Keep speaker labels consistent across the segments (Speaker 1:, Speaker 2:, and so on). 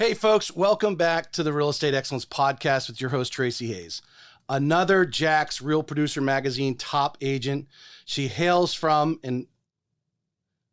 Speaker 1: Hey, folks, welcome back to the Real Estate Excellence Podcast with your host, Tracy Hayes. Another Jack's Real Producer Magazine top agent. She hails from in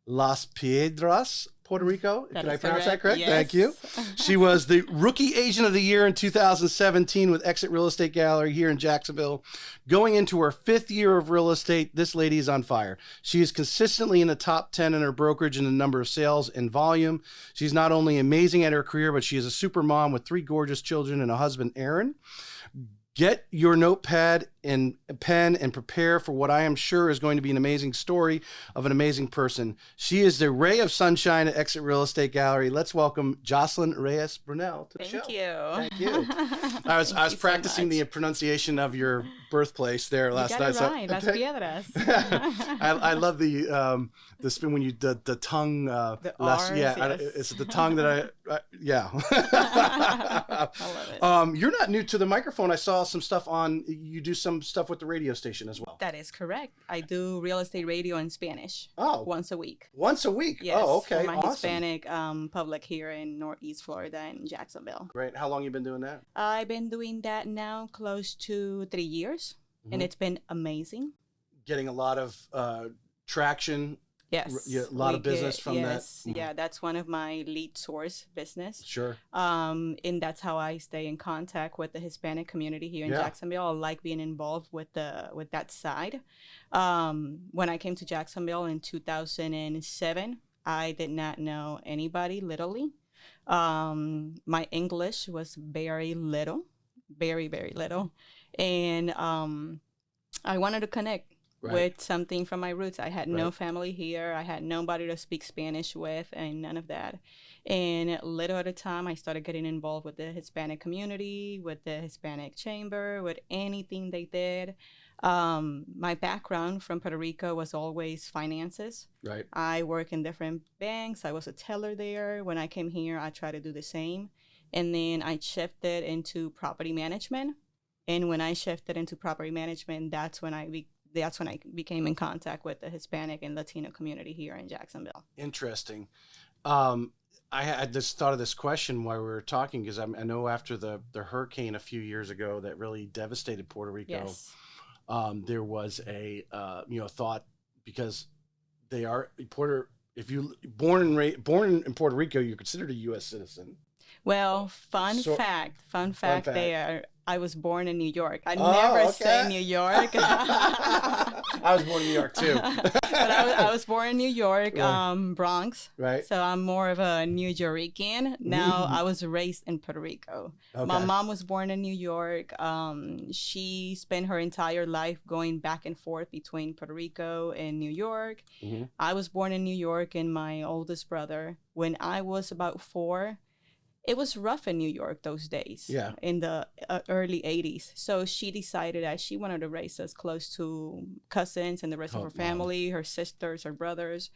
Speaker 1: Las Piedras, Puerto Rico. Did I pronounce that correct?
Speaker 2: Yes.
Speaker 1: Thank you. She was the Rookie Agent of the Year in 2017 with Exit Real Estate Gallery here in Jacksonville. Going into her 5th year of real estate, this lady is on fire. She is consistently in the top 10 in her brokerage in the number of sales and volume. She's not only amazing at her career, but she is a super mom with 3 gorgeous children and a husband, Aaron. Get your notepad and pen and prepare for what I am sure is going to be an amazing story of an amazing person. She is the ray of sunshine at Exit Real Estate Gallery. Let's welcome Joselyn Reyes Brunell to the show.
Speaker 2: Thank
Speaker 1: you. I was practicing the pronunciation of your birthplace there last night.
Speaker 2: Right. Las Piedras.
Speaker 1: I love the spin when you the tongue.
Speaker 2: The
Speaker 1: less,
Speaker 2: R's,
Speaker 1: yeah,
Speaker 2: yes.
Speaker 1: it's the tongue that yeah.
Speaker 2: I love it.
Speaker 1: You're not new to the microphone. I saw some stuff on. You do some stuff with the radio station as well.
Speaker 2: That is correct. I do real estate radio in Spanish.
Speaker 1: Oh,
Speaker 2: once a week.
Speaker 1: Once a week.
Speaker 2: Yes,
Speaker 1: Oh, okay.
Speaker 2: for my
Speaker 1: Awesome.
Speaker 2: Hispanic public here in Northeast Florida in Jacksonville.
Speaker 1: Great. How long you been doing that?
Speaker 2: I've been doing that now close to 3 years, and it's been amazing.
Speaker 1: Getting a lot of traction.
Speaker 2: Yes.
Speaker 1: A lot of business from that.
Speaker 2: Yeah, that's one of my lead source business.
Speaker 1: Sure.
Speaker 2: And that's how I stay in contact with the Hispanic community here in Jacksonville. I like being involved with that side. When I came to Jacksonville in 2007, I did not know anybody, literally. My English was very little, very, very little. And I wanted to connect with something from my roots. I had no family here. I had nobody to speak Spanish with and none of that. And little at a time, I started getting involved with the Hispanic community, with the Hispanic chamber, with anything they did. My background from Puerto Rico was always finances.
Speaker 1: Right.
Speaker 2: I work in different banks. I was a teller there. When I came here, I tried to do the same. And then I shifted into property management. And when I shifted into property management, that's when I became in contact with the Hispanic and Latino community here in Jacksonville.
Speaker 1: Interesting. I had just thought of this question while we were talking because I know after the hurricane a few years ago that really devastated Puerto Rico, there was a thought because they are if you born in Puerto Rico, you're considered a U.S. citizen.
Speaker 2: Well, fun fact there. I was born in New York. I never say New York.
Speaker 1: I was born in New York too.
Speaker 2: But I was born in New York, Bronx.
Speaker 1: Right.
Speaker 2: So I'm more of a New Yorkian. Now I was raised in Puerto Rico.
Speaker 1: Okay.
Speaker 2: My mom was born in New York. She spent her entire life going back and forth between Puerto Rico and New York. Mm-hmm. I was born in New York, and my oldest brother, when I was about 4, it was rough in New York those days, in the early 80s. So she decided that she wanted to raise us close to cousins and the rest of her family, her sisters, her brothers.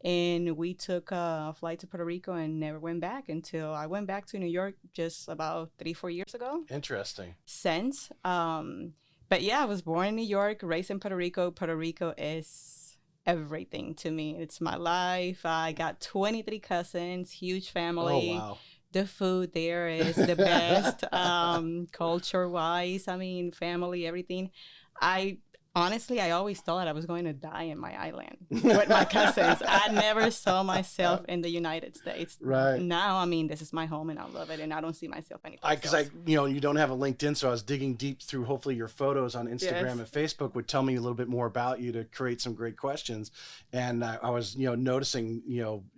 Speaker 2: And we took a flight to Puerto Rico and never went back until I went back to New York just about 3-4 years ago.
Speaker 1: Interesting.
Speaker 2: Since. But yeah, I was born in New York, raised in Puerto Rico. Puerto Rico is everything to me. It's my life. I got 23 cousins, huge family.
Speaker 1: Oh, wow.
Speaker 2: The food there is the best, culture-wise. I mean, family, everything. Honestly, I always thought I was going to die in my island with my cousins. I never saw myself in the United States.
Speaker 1: Right.
Speaker 2: Now, I mean, this is my home and I love it, and I don't see myself anyplace else.
Speaker 1: Because you don't have a LinkedIn, so I was digging deep through hopefully your photos on Instagram and Facebook would tell me a little bit more about you to create some great questions. And I was, noticing,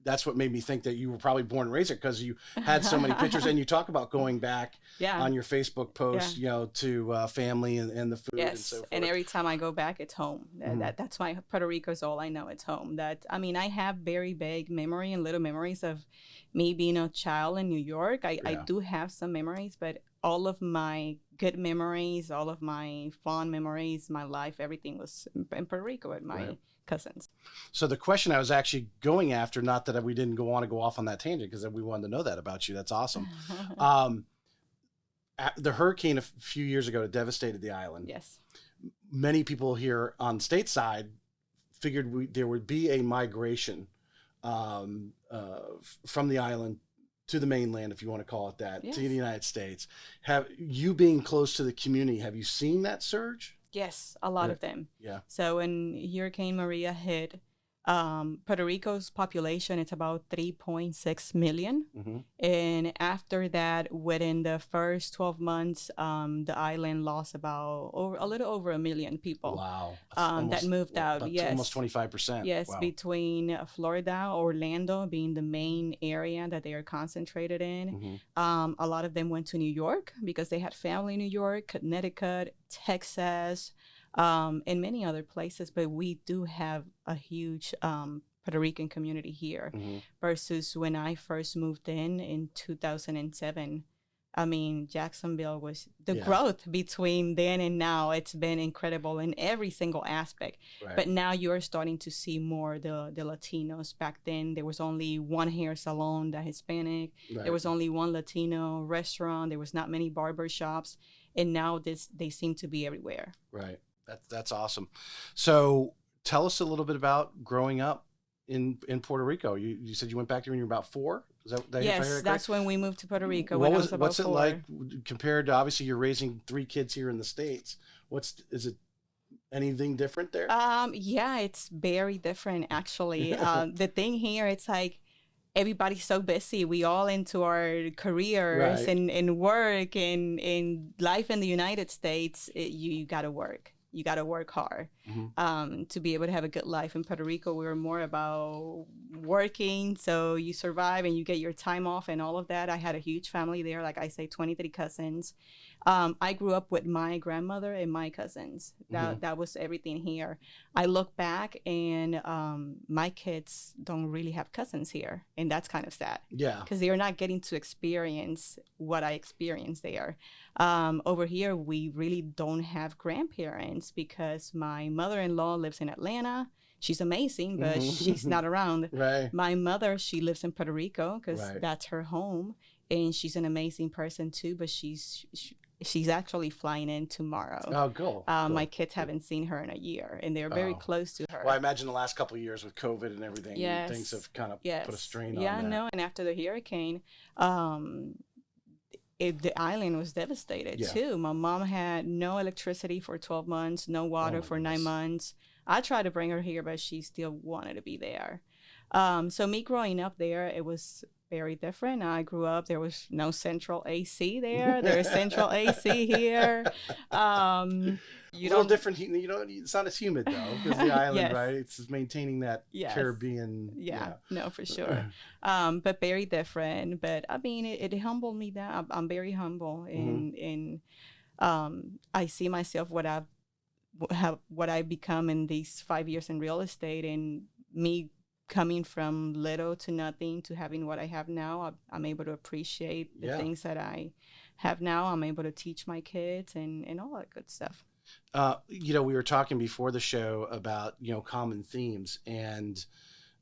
Speaker 1: that's what made me think that you were probably born and raised there because you had so many pictures and you talk about going back on your Facebook post, to family and the food and so forth.
Speaker 2: And every time I go back, it's home. That's why Puerto Rico is all I know. It's home. I have very big memory and little memories of me being a child in New York. I do have some memories, but all of my good memories, all of my fond memories, my life, everything was in Puerto Rico with my cousins. So
Speaker 1: the question I was actually going after, not that we didn't want to go off on that tangent because we wanted to know that about you. That's awesome. The hurricane a few years ago devastated the island.
Speaker 2: Yes.
Speaker 1: Many people here on stateside figured there would be a migration from the island to the mainland, if you want to call it that,
Speaker 2: Yes.
Speaker 1: to the United States. Have you being close to the community, have you seen that surge?
Speaker 2: Yes, a lot of them.
Speaker 1: Yeah.
Speaker 2: So when Hurricane Maria hit, Puerto Rico's population, it's about 3.6 million.
Speaker 1: Mm-hmm.
Speaker 2: And after that, within the first 12 months, the island lost about a little over 1 million people.
Speaker 1: Wow.
Speaker 2: That moved out. Yes.
Speaker 1: Almost 25%.
Speaker 2: Yes,
Speaker 1: Wow.
Speaker 2: between Florida, Orlando being the main area that they are concentrated in.
Speaker 1: Mm-hmm.
Speaker 2: A lot of them went to New York because they had family in New York, Connecticut, Texas, and many other places. But we do have a huge Puerto Rican community here
Speaker 1: Mm-hmm.
Speaker 2: versus when I first moved in 2007. I mean, Jacksonville was the growth between then and now. It's been incredible in every single aspect.
Speaker 1: Right.
Speaker 2: But now you're starting to see more the Latinos. Back then, there was only one hair salon, the Hispanic.
Speaker 1: Right.
Speaker 2: There was only one Latino restaurant. There was not many barber shops. And now they seem to be everywhere.
Speaker 1: Right. That's awesome. So tell us a little bit about growing up in Puerto Rico. You said you went back there when you were about 4? Is that
Speaker 2: Yes, that's when we moved to Puerto Rico.
Speaker 1: What's it like compared to, obviously you're raising 3 kids here in the States? Is it anything different there?
Speaker 2: Yeah, it's very different actually. The thing here, it's like everybody's so busy. We all into our careers and work and life in the United States. You gotta work. You got to work hard to be able to have a good life. In Puerto Rico, we were more about working. So you survive and you get your time off and all of that. I had a huge family there. Like I say, 23 cousins. I grew up with my grandmother and my cousins. That was everything here. I look back and my kids don't really have cousins here. And that's kind of sad.
Speaker 1: Yeah.
Speaker 2: Because they're not getting to experience what I experienced there. Over here, we really don't have grandparents because my mother-in-law lives in Atlanta. She's amazing, but she's not around.
Speaker 1: Right.
Speaker 2: My mother, she lives in Puerto Rico because that's her home. And she's an amazing person too, but she's actually flying in tomorrow.
Speaker 1: Oh, cool.
Speaker 2: My kids haven't seen her in a year, and they're very close to her.
Speaker 1: Well, I imagine the last couple of years with COVID and everything, things have kind of put a strain on that.
Speaker 2: Yeah, no, and after the hurricane, the island was devastated too. My mom had no electricity for 12 months, no water for 9 months. I tried to bring her here, but she still wanted to be there. So me growing up there, it was very different. I grew up, there was no central AC there. There's central AC here.
Speaker 1: A little different. It's not as humid though, because the island, right? It's maintaining that Caribbean.
Speaker 2: Yeah, no, for sure. But very different. But I mean, it humbled me that I'm very humble, and I see myself what I've become in these 5 years in real estate, and me coming from little to nothing to having what I have now. I'm able to appreciate the things that I have now. I'm able to teach my kids and all that good stuff.
Speaker 1: We were talking before the show about, common themes, and,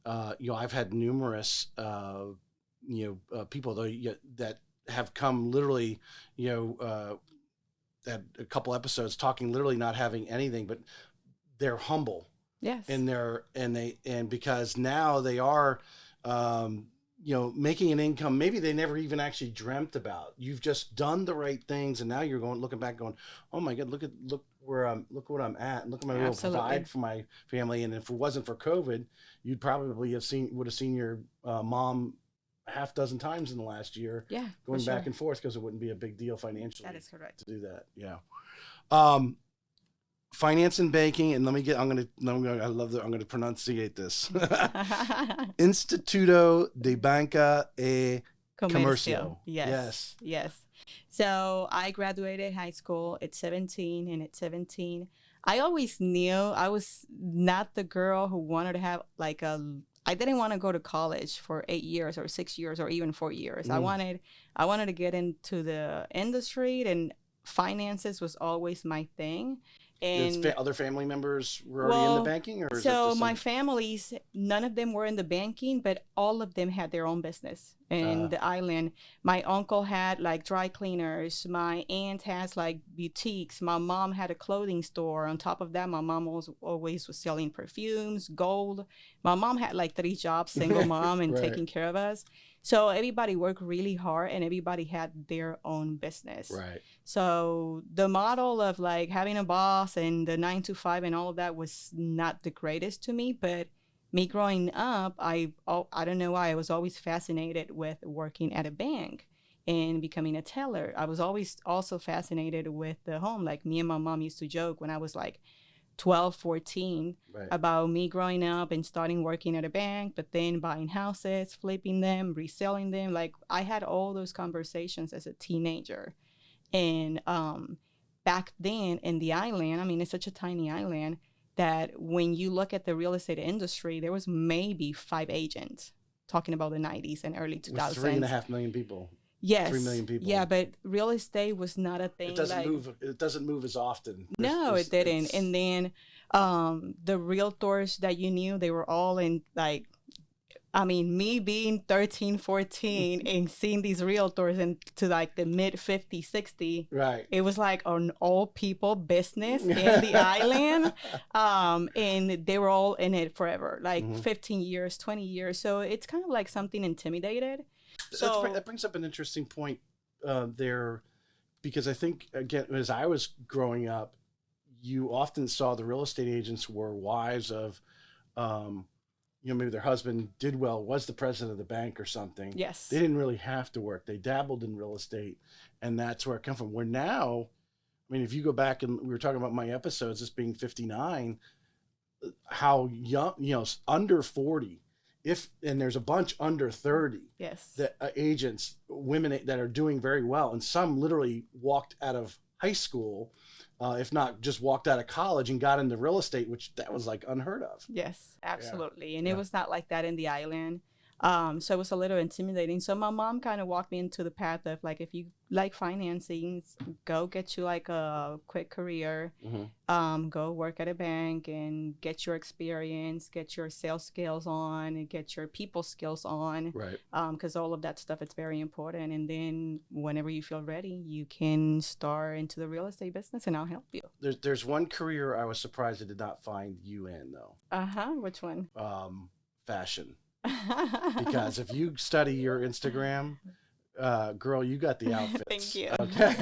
Speaker 1: I've had numerous, people that have come literally, that a couple episodes talking literally not having anything, but they're humble.
Speaker 2: Yes.
Speaker 1: And because now they are, making an income maybe they never even actually dreamt about. You've just done the right things, and now you're looking back going, oh my God, look what I'm at, and look at my able to provide for my family. And if it wasn't for COVID, you'd probably would have seen your mom half dozen times in the last year, going back and forth, because it wouldn't be a big deal financially.
Speaker 2: That is correct.
Speaker 1: To do that. Yeah. Finance and banking, and I'm going to pronunciate this. Instituto de Banca e Comercio.
Speaker 2: Yes. So I graduated high school at 17, and at 17, I always knew I was not the girl who wanted to have I didn't want to go to college for 8 years or 6 years or even 4 years. I wanted to get into the industry, and finances was always my thing. And
Speaker 1: other family members were already in the banking, or
Speaker 2: so my families, none of them were in the banking, but all of them had their own business in the island. My uncle had dry cleaners. My aunt has boutiques. My mom had a clothing store. On top of that, my mom was always selling perfumes, gold. My mom had 3 jobs, single mom, and taking care of us. So everybody worked really hard and everybody had their own business.
Speaker 1: Right.
Speaker 2: So the model of like having a boss and the 9 to 5 and all of that was not the greatest to me. But me growing up, I don't know why, I was always fascinated with working at a bank and becoming a teller. I was always also fascinated with the home. Like me and my mom used to joke when I was like 12, 14
Speaker 1: Right.
Speaker 2: about me growing up and starting working at a bank, but then buying houses, flipping them, reselling them. Like I had all those conversations as a teenager. And back then in the island, I mean, it's such a tiny island that when you look at the real estate industry, there was maybe 5 agents talking about the 90s and early 2000s.
Speaker 1: With 3.5 million people.
Speaker 2: Yes.
Speaker 1: 3 million people.
Speaker 2: Yeah, but real estate was not a thing.
Speaker 1: It doesn't move as often.
Speaker 2: No, it didn't. And then the realtors that you knew, they were all in like, I mean, me being 13, 14 and seeing these realtors into like the mid 50, 60,
Speaker 1: right.
Speaker 2: It was like an all people business in the island. And they were all in it forever, like 15 years, 20 years. So it's kind of like something intimidated. So
Speaker 1: that brings up an interesting point there, because I think, again, as I was growing up, you often saw the real estate agents were wives of, maybe their husband did well, was the president of the bank or something.
Speaker 2: Yes.
Speaker 1: They didn't really have to work. They dabbled in real estate, and that's where it comes from. Where now, I mean, if you go back and we were talking about my episodes, this being 59, how young, under 40, and there's a bunch under 30.
Speaker 2: Yes.
Speaker 1: That agents, women that are doing very well, and some literally walked out of high school, if not just walked out of college and got into real estate, which that was like unheard of.
Speaker 2: Yes, absolutely.
Speaker 1: Yeah.
Speaker 2: And it was not like that in the island. So it was a little intimidating. So my mom kind of walked me into the path of like, if you like financing, go get you like a quick career, go work at a bank and get your experience, get your sales skills on, and get your people skills on.
Speaker 1: Right.
Speaker 2: Because all of that stuff, it's very important. And then whenever you feel ready, you can start into the real estate business and I'll help you.
Speaker 1: There's one career I was surprised I did not find you in, though.
Speaker 2: Which one?
Speaker 1: Fashion. Because if you study your Instagram, girl, you got the outfits.
Speaker 2: Thank you.
Speaker 1: Okay.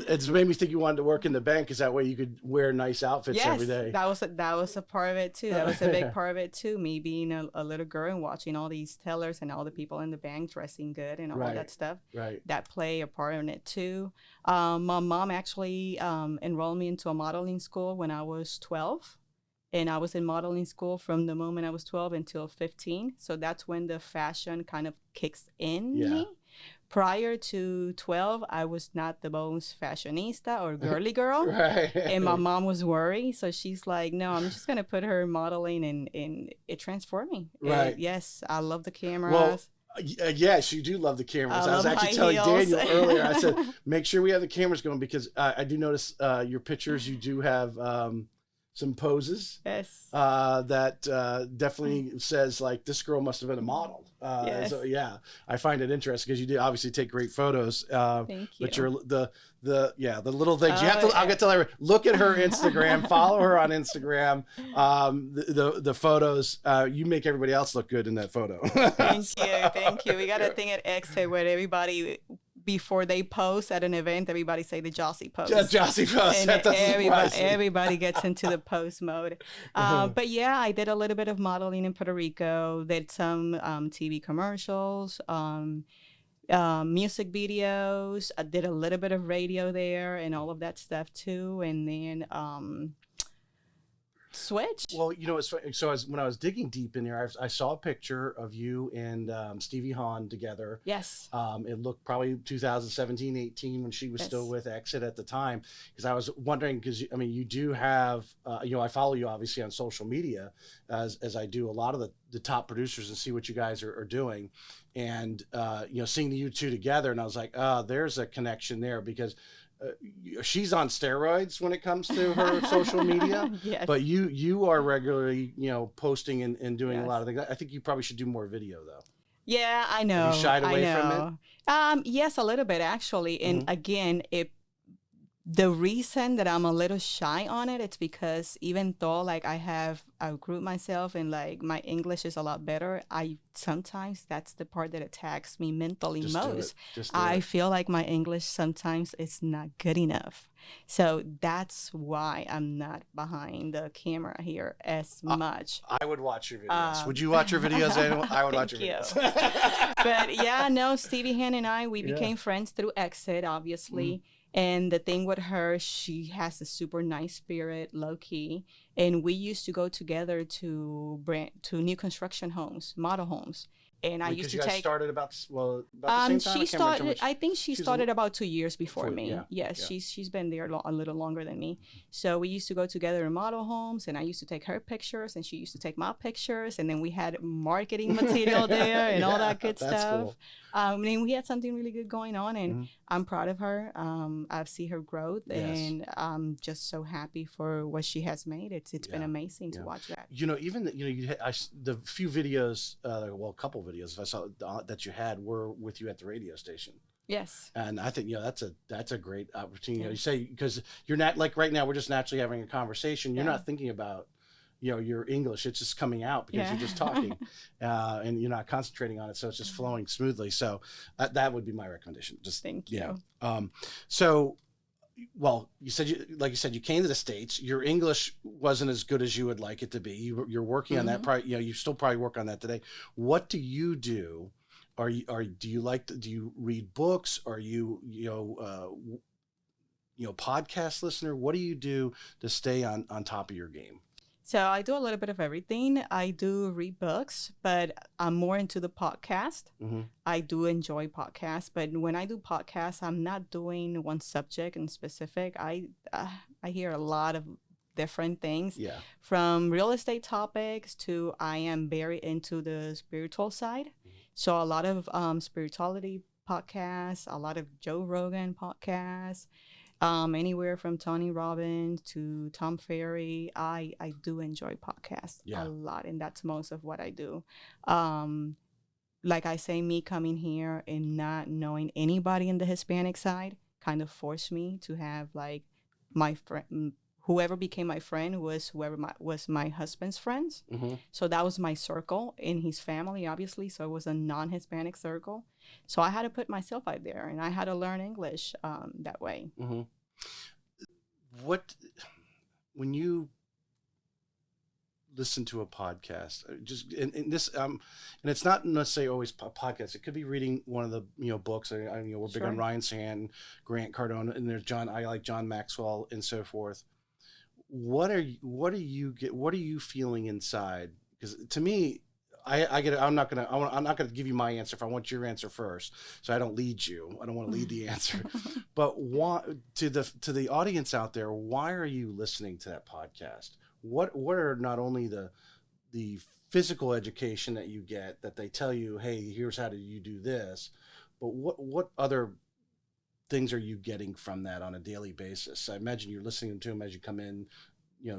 Speaker 1: It's made me think you wanted to work in the bank, because that way you could wear nice outfits every day.
Speaker 2: That was a part of it too. That was a big part of it too. Me being a little girl and watching all these tellers and all the people in the bank dressing good and all that stuff.
Speaker 1: Right.
Speaker 2: That play a part in it too. My mom actually enrolled me into a modeling school when I was 12. And I was in modeling school from the moment I was 12 until 15. So that's when the fashion kind of kicks in me. Prior to 12, I was not the most fashionista or girly girl.
Speaker 1: Right.
Speaker 2: And my mom was worried. So she's like, no, I'm just going to put her in modeling, and it transformed me.
Speaker 1: Right.
Speaker 2: Yes, I love the cameras.
Speaker 1: Well, yes, you do love the cameras. I was actually telling
Speaker 2: heels.
Speaker 1: Daniel earlier, I said, make sure we have the cameras going, because I do notice your pictures, you do have some poses.
Speaker 2: Yes.
Speaker 1: That definitely says like this girl must have been a model.
Speaker 2: Yes.
Speaker 1: So yeah, I find it interesting because you do obviously take great photos.
Speaker 2: Thank you.
Speaker 1: But you're the little things you have to. I'll get to everybody. Look at her Instagram. Follow her on Instagram. The photos. You make everybody else look good in that photo.
Speaker 2: Thank you. We got a thing at Exit where everybody, before they post at an event, everybody say the Jossie post.
Speaker 1: Jossie post.
Speaker 2: And everybody gets into the post mode. But yeah, I did a little bit of modeling in Puerto Rico. Did some TV commercials, music videos. I did a little bit of radio there and all of that stuff too. And then switch.
Speaker 1: Well, it's funny. So when I was digging deep in there, I saw a picture of you and Stevie Hahn together.
Speaker 2: Yes.
Speaker 1: It looked probably 2017, 18 when she was still with Exit at the time. Because I was wondering, because I mean, you do have, I follow you obviously on social media, as I do a lot of the top producers, and see what you guys are doing, and seeing you two together, and I was like, there's a connection there, because she's on steroids when it comes to her social media.
Speaker 2: Yes.
Speaker 1: But you are regularly posting and doing a lot of things. I think you probably should do more video though.
Speaker 2: Yeah, I know.
Speaker 1: Have you shied away from
Speaker 2: it? Yes, a little bit actually. And again, The reason that I'm a little shy on it, it's because even though like I have outgrew myself and like my English is a lot better, I sometimes that's the part that attacks me mentally
Speaker 1: Just do it.
Speaker 2: most.
Speaker 1: Just do
Speaker 2: I
Speaker 1: it.
Speaker 2: feel like my English sometimes is not good enough. So that's why I'm not behind the camera here as much.
Speaker 1: I would watch your videos. Would you watch your videos? I would watch your
Speaker 2: Thank
Speaker 1: videos.
Speaker 2: But yeah, no, Stevie Han and I, we
Speaker 1: Yeah.
Speaker 2: became friends through Exit, obviously. And the thing with her, she has a super nice spirit, low key. And we used to go together to new construction homes, model homes. And I used
Speaker 1: Because
Speaker 2: to
Speaker 1: you guys
Speaker 2: take.
Speaker 1: started about the same time.
Speaker 2: She
Speaker 1: I can't remember
Speaker 2: started.
Speaker 1: too much.
Speaker 2: I think she
Speaker 1: She's a
Speaker 2: started about 2 years before
Speaker 1: before-
Speaker 2: me.
Speaker 1: yeah,
Speaker 2: Yes,
Speaker 1: yeah.
Speaker 2: she's been there a little longer than me. So we used to go together in model homes, and I used to take her pictures, and she used to take my pictures, and then we had marketing material there and all that good
Speaker 1: that's
Speaker 2: stuff.
Speaker 1: cool.
Speaker 2: I mean, we had something really good going on, and
Speaker 1: Mhm.
Speaker 2: I'm proud of her. I've seen her growth,
Speaker 1: Yes.
Speaker 2: and I'm just so happy for what she has made. It's been
Speaker 1: Yeah,
Speaker 2: amazing to
Speaker 1: yeah.
Speaker 2: watch that.
Speaker 1: You know, even the few videos, well, a couple videos I saw that you had were with you at the radio station.
Speaker 2: Yes.
Speaker 1: And I think that's a great opportunity.
Speaker 2: Yeah.
Speaker 1: You say because you're not like right now we're just naturally having a conversation. You're
Speaker 2: Yeah.
Speaker 1: not thinking about your English. It's just coming out because you're just talking, and you're not concentrating on it. So it's just flowing smoothly. So that would be my recommendation. Just
Speaker 2: Thank you.
Speaker 1: So, well, you said you came to the States. Your English wasn't as good as you would like it to be. You're working on that. Probably, you still probably work on that today. What do you do? Do you read books? Are you podcast listener? What do you do to stay on top of your game?
Speaker 2: So I do a little bit of everything. I do read books, but I'm more into the podcast.
Speaker 1: Mm-hmm.
Speaker 2: I do enjoy podcasts, but when I do podcasts, I'm not doing one subject in specific. I hear a lot of different things,
Speaker 1: Yeah.
Speaker 2: from real estate topics to I am very into the spiritual side. So a lot of spirituality podcasts, a lot of Joe Rogan podcasts. Anywhere from Tony Robbins to Tom Ferry. I do enjoy podcasts a lot, and that's most of what I do. Like I say, me coming here and not knowing anybody in the Hispanic side kind of forced me to have like my friend. Whoever became my friend was was my husband's friends.
Speaker 1: Mm-hmm.
Speaker 2: So that was my circle in his family, obviously. So it was a non-Hispanic circle. So I had to put myself out there, and I had to learn English that way.
Speaker 1: Mm-hmm. When you listen to a podcast, just in this, and it's not necessarily always podcasts. It could be reading one of the books. We're big on Ryan Sand, Grant Cardone, and there's John. I like John Maxwell and so forth. What are you feeling inside? Because to me, I get it. I'm not gonna give you my answer. If I want your answer first, so I don't lead you. I don't want to lead the answer. But to the audience out there, why are you listening to that podcast? What are not only the physical education that you get, that they tell you, hey, here's how do you do this, but what other things are you getting from that on a daily basis? I imagine you're listening to them as you come in,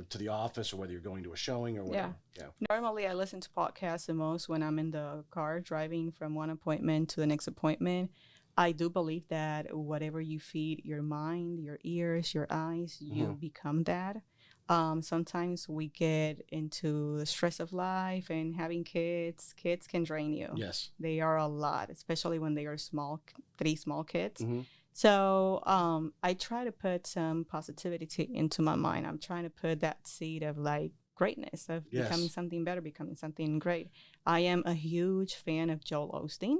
Speaker 1: to the office, or whether you're going to a showing or whatever. Yeah.
Speaker 2: Normally I listen to podcasts the most when I'm in the car driving from one appointment to the next appointment. I do believe that whatever you feed your mind, your ears, your eyes, you become that. Sometimes we get into the stress of life and having kids. Kids can drain you.
Speaker 1: Yes.
Speaker 2: They are a lot, especially when they are three small kids.
Speaker 1: Mm-hmm.
Speaker 2: So I try to put some positivity into my mind. I'm trying to put that seed of like greatness, of becoming something better, becoming something great. I am a huge fan of Joel Osteen.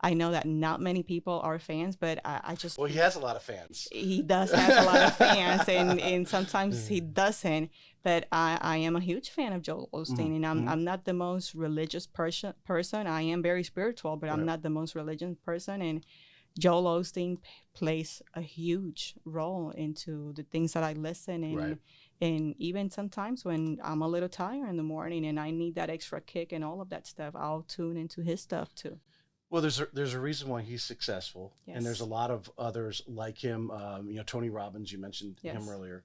Speaker 2: I know that not many people are fans, but I just...
Speaker 1: Well, he has a lot of fans.
Speaker 2: He does have a lot of fans, and sometimes he doesn't. But I am a huge fan of Joel Osteen, and I'm not the most religious person. I am very spiritual, but I'm not the most religious person. And Joel Osteen plays a huge role into the things that I listen, and even sometimes when I'm a little tired in the morning and I need that extra kick and all of that stuff, I'll tune into his stuff too.
Speaker 1: Well, there's a reason why he's successful, and there's a lot of others like him. Tony Robbins, you mentioned him earlier,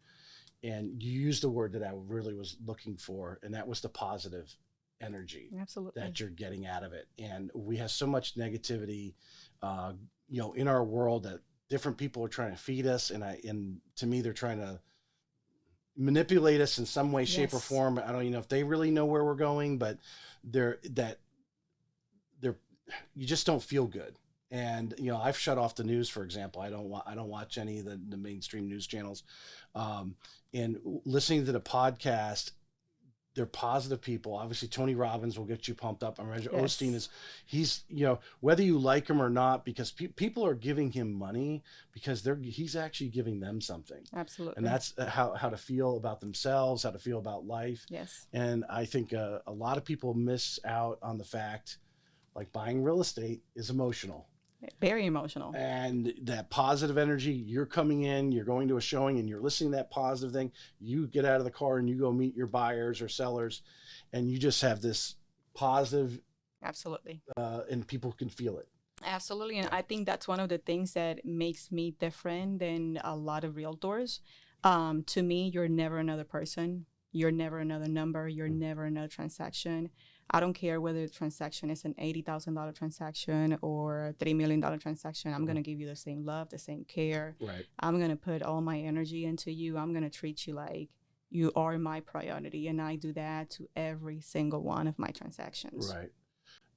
Speaker 1: and you used the word that I really was looking for, and that was the positive energy that you're getting out of it. And we have so much negativity, in our world, that different people are trying to feed us, and to me, they're trying to manipulate us in some way, shape, or
Speaker 2: Yes.
Speaker 1: form. I don't even know if they really know where we're going, but they're you just don't feel good. And I've shut off the news, for example. I don't watch any of the mainstream news channels. And listening to the podcast, they're positive people. Obviously, Tony Robbins will get you pumped up. And Roger
Speaker 2: Yes.
Speaker 1: Osteen he's whether you like him or not, because people are giving him money because he's actually giving them something.
Speaker 2: Absolutely.
Speaker 1: And that's how to feel about themselves, how to feel about life.
Speaker 2: Yes.
Speaker 1: And I think a lot of people miss out on the fact, like buying real estate is emotional.
Speaker 2: Very emotional.
Speaker 1: And that positive energy, you're coming in, you're going to a showing and you're listening to that positive thing. You get out of the car and you go meet your buyers or sellers, and you just have this positive.
Speaker 2: Absolutely.
Speaker 1: And people can feel it.
Speaker 2: Absolutely. And I think that's one of the things that makes me different than a lot of realtors. To me, you're never another person. You're never another number. You're never another transaction. I don't care whether the transaction is an $80,000 transaction or a $3 million transaction. I'm going to give you the same love, the same care.
Speaker 1: Right.
Speaker 2: I'm going to put all my energy into you. I'm going to treat you like you are my priority. And I do that to every single one of my transactions.
Speaker 1: Right.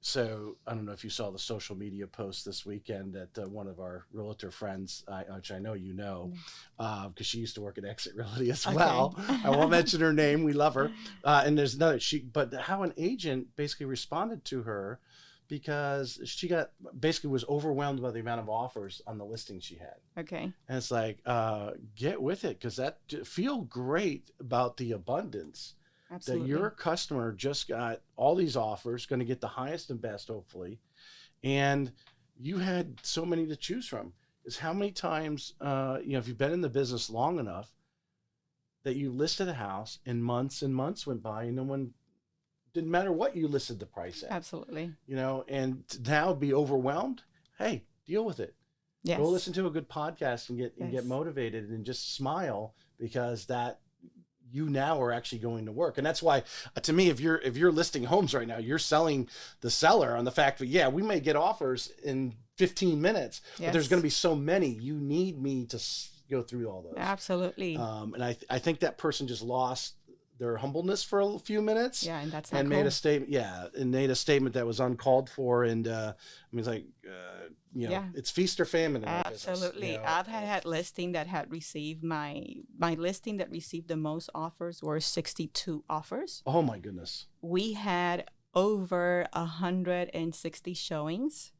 Speaker 1: So I don't know if you saw the social media post this weekend that one of our realtor friends, which I know because she used to work at Exit Realty as well. I won't mention her name. We love her. And there's another but how an agent basically responded to her because she was overwhelmed by the amount of offers on the listing she had.
Speaker 2: Okay.
Speaker 1: And it's like, get with it, because feel great about the abundance.
Speaker 2: Absolutely.
Speaker 1: That your customer just got all these offers, going to get the highest and best, hopefully. And you had so many to choose from. Is how many times, if you've been in the business long enough, that you listed a house and months went by and no one, didn't matter what you listed the price at.
Speaker 2: Absolutely.
Speaker 1: And now be overwhelmed. Hey, deal with it.
Speaker 2: Yes.
Speaker 1: Go listen to a good podcast and get motivated and just smile, because that you now are actually going to work. And that's why, to me, if you're listing homes right now, you're selling the seller on the fact that, we may get offers in 15 minutes, but there's going to be so many, you need me to go through all those.
Speaker 2: Absolutely.
Speaker 1: And I think that person just lost their humbleness for a few minutes.
Speaker 2: Yeah. And that's not
Speaker 1: made a statement. Yeah. And made a statement that was uncalled for. And it's like, it's feast or famine.
Speaker 2: Absolutely. I've had listing that had received my listing that received the most offers were 62 offers.
Speaker 1: Oh my goodness.
Speaker 2: We had over 160 showings.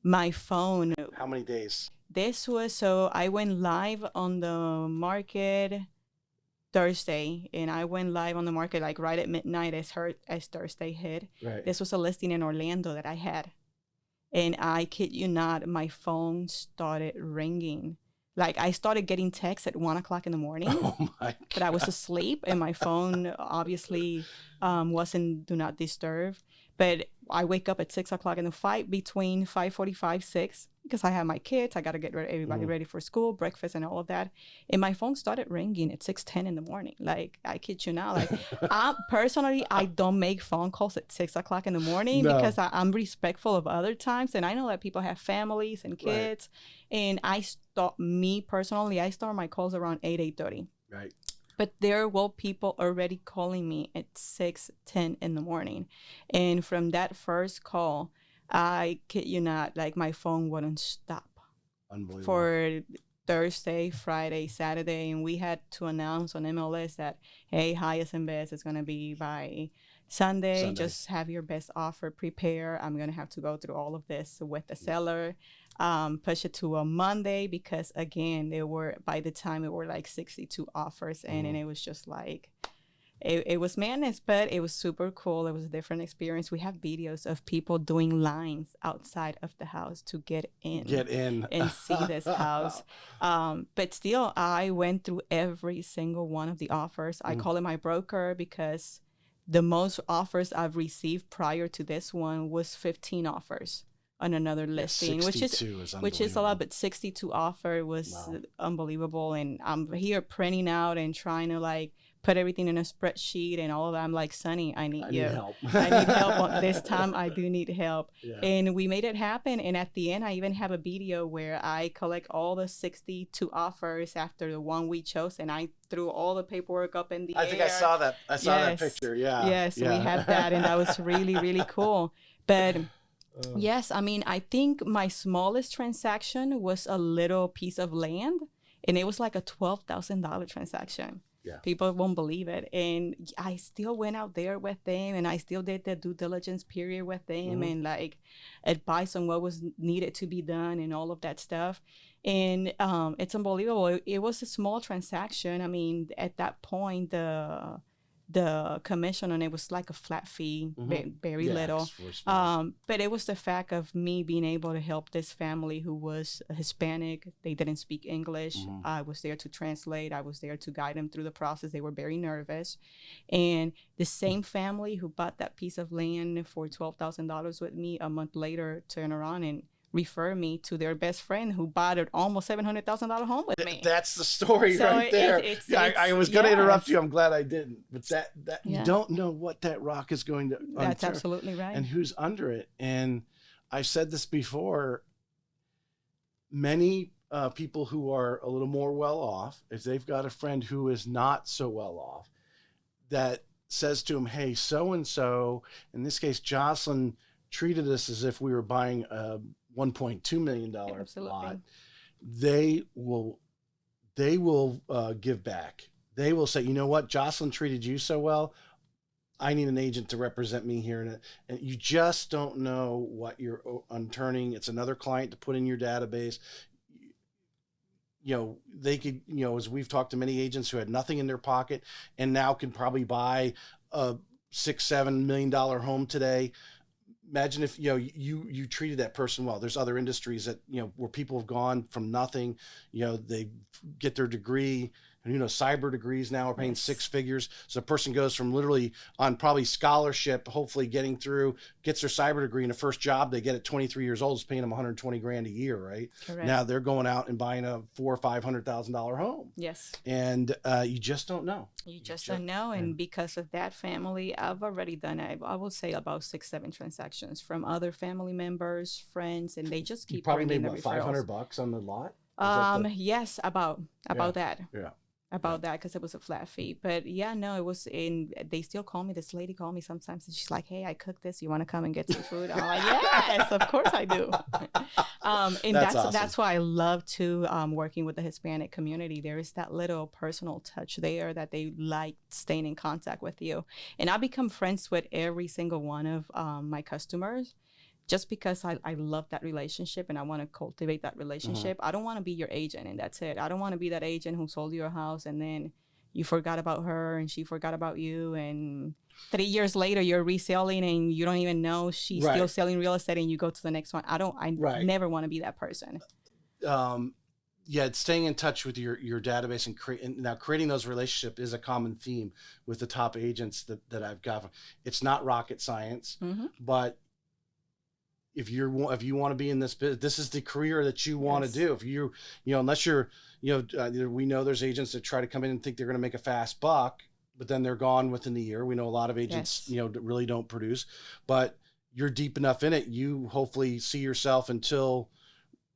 Speaker 2: My phone.
Speaker 1: How many days?
Speaker 2: I went live on the market Thursday, and I went live on the market like right at midnight as Thursday hit.
Speaker 1: Right.
Speaker 2: This was a listing in Orlando that I had. And I kid you not, my phone started ringing. Like, I started getting texts at 1:00 in the morning.
Speaker 1: Oh my God.
Speaker 2: But I was asleep, and my phone obviously wasn't do not disturb. But I wake up at 6:00 in the fight between 5:45, 6, because I have my kids. I got to get everybody ready for school, breakfast, and all of that. And my phone started ringing at 6:10 in the morning. Like, I kid you not. Like, I don't make phone calls at 6:00 in the morning because I'm respectful of other times. And I know that people have families and kids. Right. And I start my calls around 8:30.
Speaker 1: Right.
Speaker 2: But there were people already calling me at 6:10 in the morning. And from that first call, I kid you not, like, my phone wouldn't stop.
Speaker 1: Unbelievable.
Speaker 2: For Thursday, Friday, Saturday, and we had to announce on MLS that, hey, highest and best is going to be by Sunday. Just have your best offer prepare. I'm going to have to go through all of this with the seller. Push it to a Monday because, again, by the time it were like 62 offers in, and it was just like, it was madness, but it was super cool. It was a different experience. We have videos of people doing lines outside of the house to get in and see this house. But still, I went through every single one of the offers. I call it my broker because the most offers I've received prior to this one was 15 offers on another listing, which is a lot, but 62 offer was unbelievable. And I'm here printing out and trying to like put everything in a spreadsheet and all of that. I'm like, Sonny, I need you.
Speaker 1: Need help.
Speaker 2: I need help on this time. I do need help.
Speaker 1: Yeah.
Speaker 2: And we made it happen. And at the end, I even have a video where I collect all the 62 offers after the one we chose, and I threw all the paperwork up in the air.
Speaker 1: I think I saw that. I saw that
Speaker 2: Yes.
Speaker 1: picture. Yeah.
Speaker 2: Yes,
Speaker 1: Yeah.
Speaker 2: we have that, and that was really, really cool. But yes, I mean, I think my smallest transaction was a little piece of land, and it was like a $12,000 transaction.
Speaker 1: Yeah.
Speaker 2: People won't believe it. And I still went out there with them, and I still did the due diligence period with them, and like advice on what was needed to be done and all of that stuff. And it's unbelievable. It was a small transaction. I mean, at that point, the commission on it was like a flat fee, very little. But it was the fact of me being able to help this family who was Hispanic. They didn't speak English. I was there to translate. I was there to guide them through the process. They were very nervous. And the same family who bought that piece of land for $12,000 with me a month later turned around and refer me to their best friend who bought an almost $700,000 home with me.
Speaker 1: That's the story
Speaker 2: So
Speaker 1: right there. I was going to interrupt you. I'm glad I didn't. But that you don't know what that rock is going to
Speaker 2: That's absolutely right.
Speaker 1: and who's under it. And I've said this before. Many people who are a little more well off, if they've got a friend who is not so well off, that says to them, "Hey, so and so, in this case, Joselyn treated us as if we were buying a $1.2 million lot," they will give back. They will say, "You know what? Joselyn treated you so well. I need an agent to represent me here." And you just don't know what you're unturning. It's another client to put in your database. You know, they could, you know, as we've talked to many agents who had nothing in their pocket and now can probably buy a $6-7 million home today. Imagine if, you know, you treated that person well. There's other industries that, you know, where people have gone from nothing, you know, they get their degree, and, you know, cyber degrees now are paying 6 figures. So a person goes from literally on probably scholarship, hopefully getting through, gets their cyber degree, and the first job they get at 23 years old is paying them $120,000 a year, right?
Speaker 2: Correct.
Speaker 1: Now they're going out and buying a $400,000 or $500,000 home.
Speaker 2: Yes.
Speaker 1: And you just don't know.
Speaker 2: You just don't know. And because of that family, I've already done, I will say about 6-7 transactions from other family members, friends, and they just keep
Speaker 1: you probably made
Speaker 2: bringing
Speaker 1: what,
Speaker 2: the referrals.
Speaker 1: $500 on the lot?
Speaker 2: Yes, about that.
Speaker 1: Yeah.
Speaker 2: About that, because it was a flat fee. But yeah, no, it was in, they still call me, this lady called me sometimes, and she's like, "Hey, I cooked this, you want to come and get some food?" I'm like, "Yes, of course I do." And that's awesome. That's why I love to working with the Hispanic community. There is that little personal touch there that they like staying in contact with you. And I become friends with every single one of my customers, just because I love that relationship and I want to cultivate that relationship. I don't want to be your agent and that's it. I don't want to be that agent who sold you a house and then you forgot about her and she forgot about you, and 3 years later you're reselling and you don't even know she's still selling real estate and you go to the next one. I never want to be that person.
Speaker 1: Yeah, staying in touch with your database and now creating those relationships is a common theme with the top agents that I've got. It's not rocket science, but if you want to be in this business, this is the career that you want to do. If you know, unless you're, you know, we know there's agents that try to come in and think they're going to make a fast buck, but then they're gone within the year. We know a lot of agents, you know, really don't produce, but you're deep enough in it. You hopefully see yourself until,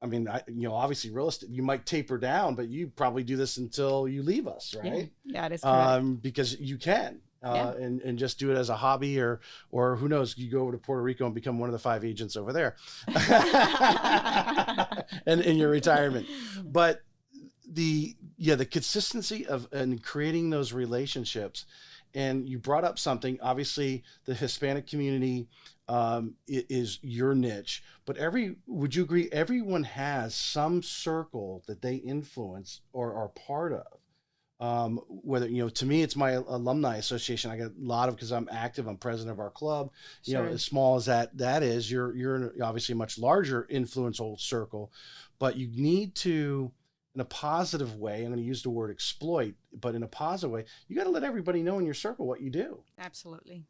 Speaker 1: I mean, you know, obviously real estate, you might taper down, but you probably do this until you leave us, right?
Speaker 2: Yeah, that is correct.
Speaker 1: Because you can. And just do it as a hobby, or who knows, you go over to Puerto Rico and become one of the 5 agents over there and in your retirement. But the consistency of and creating those relationships. And you brought up something, obviously the Hispanic community is your niche, but would you agree everyone has some circle that they influence or are part of? Whether, you know, to me, it's my alumni association. I got a lot of, because I'm active, I'm president of our club, you know, as small as that is, you're obviously a much larger influential circle, but you need to, in a positive way, I'm going to use the word exploit, but in a positive way, you got to let everybody know in your circle what you do. Absolutely.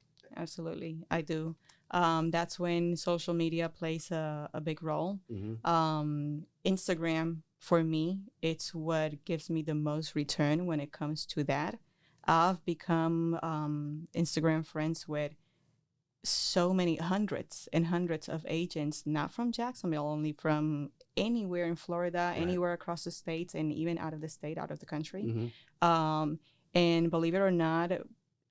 Speaker 2: I do. That's when social media plays a big role. Instagram, for me, it's what gives me the most return when it comes to that. I've become Instagram friends with so many hundreds and hundreds of agents, not from Jacksonville, only from anywhere in Florida,
Speaker 1: Right.
Speaker 2: anywhere across the states, and even out of the state, out of the country.
Speaker 1: Mm-hmm.
Speaker 2: And believe it or not,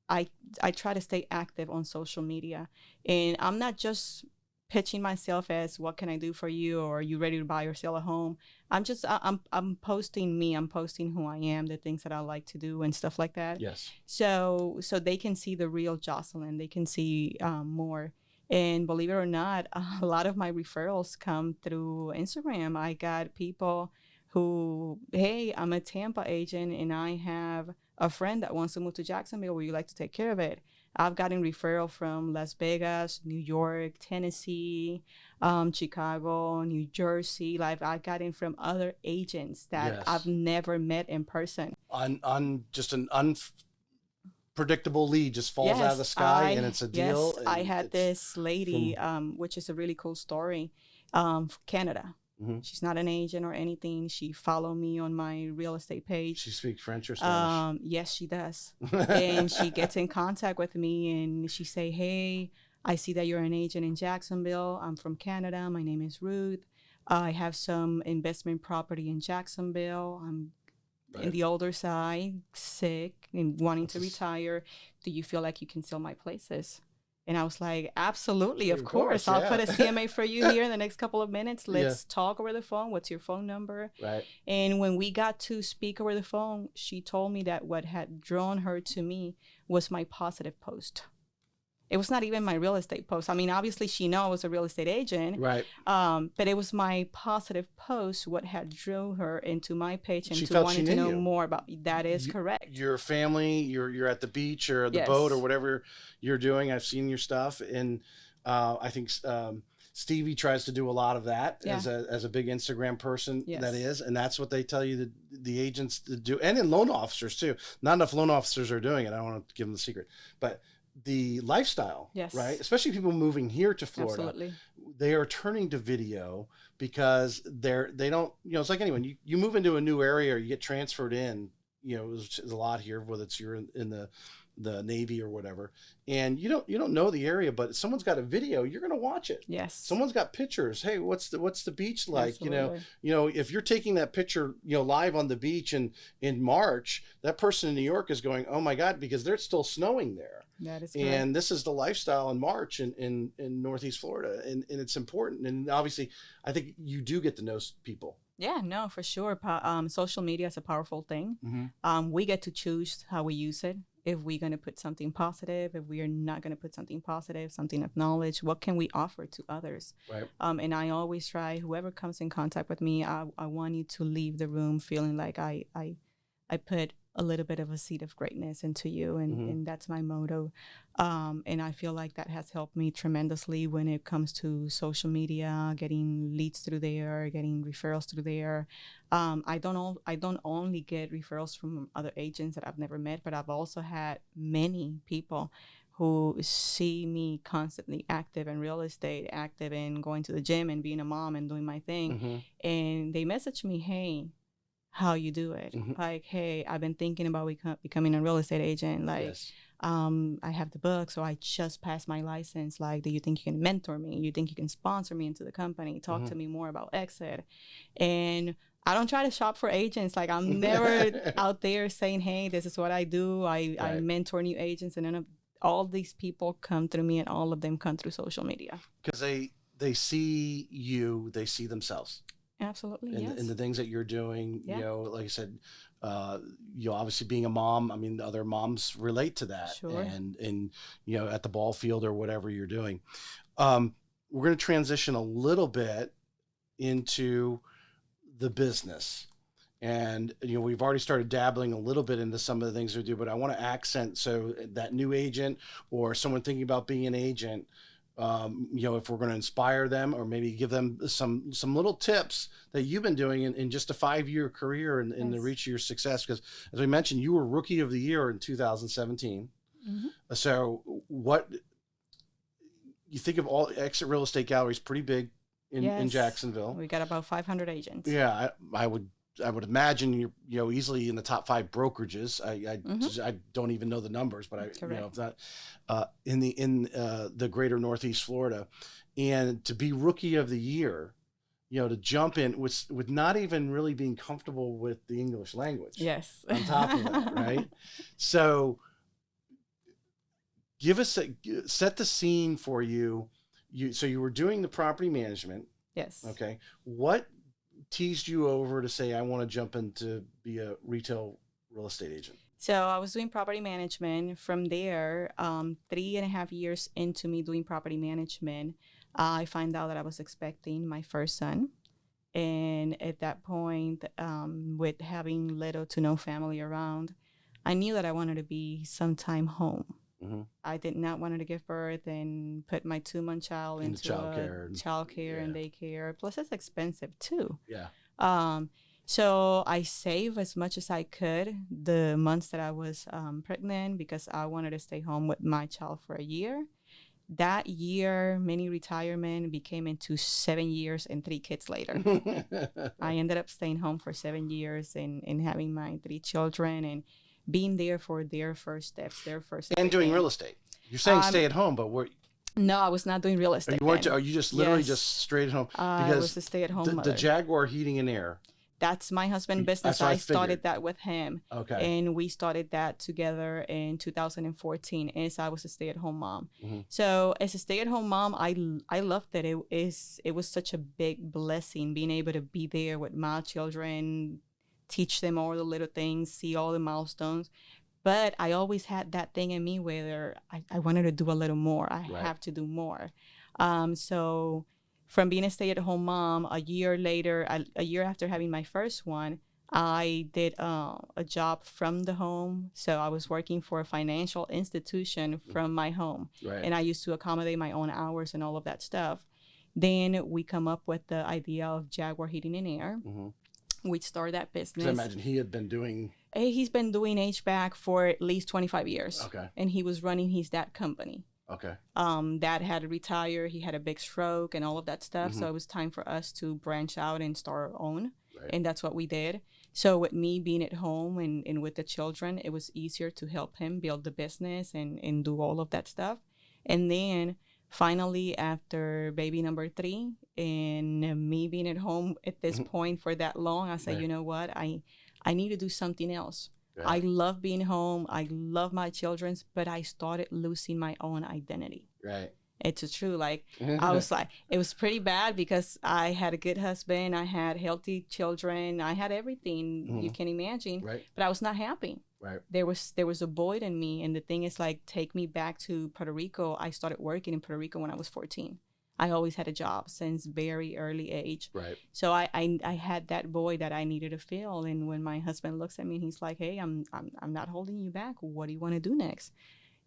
Speaker 2: I try to stay active on social media, and I'm not just pitching myself as what can I do for you, or are you ready to buy or sell a home. I'm posting me, I'm posting who I am, the things that I like to do and stuff like that.
Speaker 1: Yes.
Speaker 2: So they can see the real Joselyn, they can see more. And believe it or not, a lot of my referrals come through Instagram. I got people who, hey, I'm a Tampa agent and I have a friend that wants to move to Jacksonville. Would you like to take care of it? I've gotten referral from Las Vegas, New York, Tennessee, Chicago, New Jersey. Like I got in from other agents that
Speaker 1: Yes.
Speaker 2: I've never met in person.
Speaker 1: On just an unpredictable lead just falls out of the sky, and it's a deal.
Speaker 2: Yes, I had this lady, which is a really cool story, Canada.
Speaker 1: Mm-hmm.
Speaker 2: She's not an agent or anything. She followed me on my real estate page.
Speaker 1: She speaks French or Spanish?
Speaker 2: Yes, she does. And she gets in contact with me and she say, hey, I see that you're an agent in Jacksonville. I'm from Canada. My name is Ruth. I have some investment property in Jacksonville. I'm in the older side, sick and wanting to retire. Do you feel like you can sell my places? And I was like, absolutely, of course. I'll put a CMA for you here in the next couple of minutes. Let's talk over the phone. What's your phone number?
Speaker 1: Right.
Speaker 2: And when we got to speak over the phone, she told me that what had drawn her to me was my positive post. It was not even my real estate post. I mean, obviously she knew I was a real estate agent.
Speaker 1: Right.
Speaker 2: But it was my positive post what had drew her into my page and
Speaker 1: She
Speaker 2: to
Speaker 1: felt
Speaker 2: wanting
Speaker 1: she
Speaker 2: to
Speaker 1: knew
Speaker 2: know
Speaker 1: you.
Speaker 2: more about me. That is correct.
Speaker 1: Your family, you're at the beach or the
Speaker 2: Yes.
Speaker 1: boat or whatever you're doing. I've seen your stuff, and I think Stevie tries to do a lot of that as a big Instagram person.
Speaker 2: Yes.
Speaker 1: That is, and that's what they tell you the agents to do, and in loan officers too. Not enough loan officers are doing it. I don't want to give them the secret, but the lifestyle,
Speaker 2: Yes.
Speaker 1: right? Especially people moving here to Florida.
Speaker 2: Absolutely.
Speaker 1: They are turning to video because they don't, it's like anyone, you move into a new area or you get transferred in, there's a lot here, whether it's you're in the Navy or whatever, and you don't know the area, but if someone's got a video, you're going to watch it.
Speaker 2: Yes.
Speaker 1: Someone's got pictures. Hey, what's the beach like?
Speaker 2: Absolutely.
Speaker 1: If you're taking that picture, live on the beach in March, that person in New York is going, oh my God, because they're still snowing there.
Speaker 2: That is correct.
Speaker 1: And this is the lifestyle in March in Northeast Florida. And it's important. And obviously, I think you do get to know people.
Speaker 2: Yeah, no, for sure. Social media is a powerful thing.
Speaker 1: Mm-hmm.
Speaker 2: We get to choose how we use it. If we're going to put something positive, if we are not going to put something positive, something of knowledge, what can we offer to others?
Speaker 1: Right.
Speaker 2: And I always try, whoever comes in contact with me, I want you to leave the room feeling like I put a little bit of a seed of greatness into you. And that's my motto. And I feel like that has helped me tremendously when it comes to social media, getting leads through there, getting referrals through there. I don't only get referrals from other agents that I've never met, but I've also had many people who see me constantly active in real estate, active in going to the gym and being a mom and doing my thing.
Speaker 1: Mm-hmm.
Speaker 2: And they message me, hey, how you do it?
Speaker 1: Mm-hmm.
Speaker 2: Like, hey, I've been thinking about becoming a real estate agent. Like,
Speaker 1: Yes.
Speaker 2: I have the book, so I just passed my license. Like, do you think you can mentor me? You think you can sponsor me into the company? Talk to me more about exit. And I don't try to shop for agents. Like, I'm never out there saying, hey, this is what I do. I mentor new agents. And then all these people come through me, and all of them come through social media.
Speaker 1: Because they see you, they see themselves.
Speaker 2: Absolutely, yes.
Speaker 1: And the things that you're doing,
Speaker 2: Yeah.
Speaker 1: like I said, obviously being a mom, I mean, the other moms relate to that.
Speaker 2: Sure.
Speaker 1: And at the ball field or whatever you're doing. We're going to transition a little bit into the business. And, we've already started dabbling a little bit into some of the things we do, but I want to accent so that new agent or someone thinking about being an agent, if we're going to inspire them or maybe give them some little tips that you've been doing in just a 5-year career and the reach of your success. Because as we mentioned, you were Rookie of the Year in 2017. Mm-hmm. So what you think of all Exit Real Estate Galleries, pretty big in Jacksonville.
Speaker 2: We got about 500 agents.
Speaker 1: Yeah, I would I would imagine you're easily in the top 5 brokerages. I don't even know the numbers, but if not in the greater Northeast Florida, and to be rookie of the year, to jump in with not even really being comfortable with the English language.
Speaker 2: Yes.
Speaker 1: On top of that, right? So set the scene for you. So you were doing the property management.
Speaker 2: Yes.
Speaker 1: Okay. What teased you over to say, I want to jump into be a retail real estate agent?
Speaker 2: So I was doing property management. From there, 3.5 years into me doing property management, I found out that I was expecting my first son. And at that point, with having little to no family around, I knew that I wanted to be sometime home. Mm-hmm. I did not want to give birth and put my 2-month child into childcare and daycare. Plus, it's expensive too.
Speaker 1: Yeah.
Speaker 2: So I saved as much as I could the months that I was pregnant, because I wanted to stay home with my child for a year. That year, mini retirement became into 7 years and 3 kids later. I ended up staying home for 7 years and having my 3 children and being there for their first steps,
Speaker 1: and doing real estate. You're saying stay at home, but
Speaker 2: no, I was not doing real estate.
Speaker 1: You weren't. Are you just literally just straight at home?
Speaker 2: Because I was a stay-at-home mother.
Speaker 1: The Jaguar Heating and Air.
Speaker 2: That's my husband's business. I started that with him.
Speaker 1: Okay.
Speaker 2: And we started that together in 2014 as I was a stay-at-home mom. Mm-hmm. So as a stay-at-home mom, I loved it. It was such a big blessing being able to be there with my children, teach them all the little things, see all the milestones. But I always had that thing in me where I wanted to do a little more. I have to do more. So from being a stay-at-home mom, a year after having my first one, I did a job from the home. So I was working for a financial institution from my home. Right. And I used to accommodate my own hours and all of that stuff. Then we come up with the idea of Jaguar Heating and Air. Mm-hmm. We started that business.
Speaker 1: I imagine he's been doing
Speaker 2: HVAC for at least 25 years.
Speaker 1: Okay.
Speaker 2: And he was running his dad company.
Speaker 1: Okay.
Speaker 2: Dad had to retire. He had a big stroke and all of that stuff. Mm-hmm. So it was time for us to branch out and start our own. Right. And that's what we did. So with me being at home and with the children, it was easier to help him build the business and do all of that stuff. And then finally, after baby number 3 and me being at home at this point for that long, I said, you know what? I need to do something else. Yeah. I love being home. I love my children, but I started losing my own identity.
Speaker 1: Right.
Speaker 2: It's true. Like, I was like, it was pretty bad because I had a good husband. I had healthy children. I had everything you can imagine. Right. But I was not happy. Right. There was a void in me. And the thing is, like, take me back to Puerto Rico. I started working in Puerto Rico when I was 14. I always had a job since very early age. Right. So I had that void that I needed to fill. And when my husband looks at me and he's like, hey, I'm not holding you back. What do you want to do next?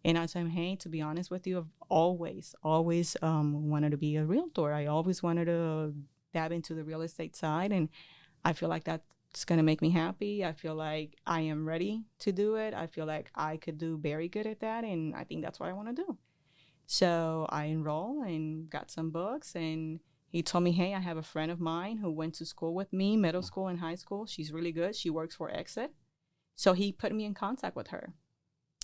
Speaker 2: And I told him, hey, to be honest with you, I've always wanted to be a realtor. I always wanted to dab into the real estate side. And I feel like that's going to make me happy. I feel like I am ready to do it. I feel like I could do very good at that. And I think that's what I want to do. So I enrolled and got some books. And he told me, hey, I have a friend of mine who went to school with me, middle school and high school. She's really good. She works for Exit. So he put me in contact with her.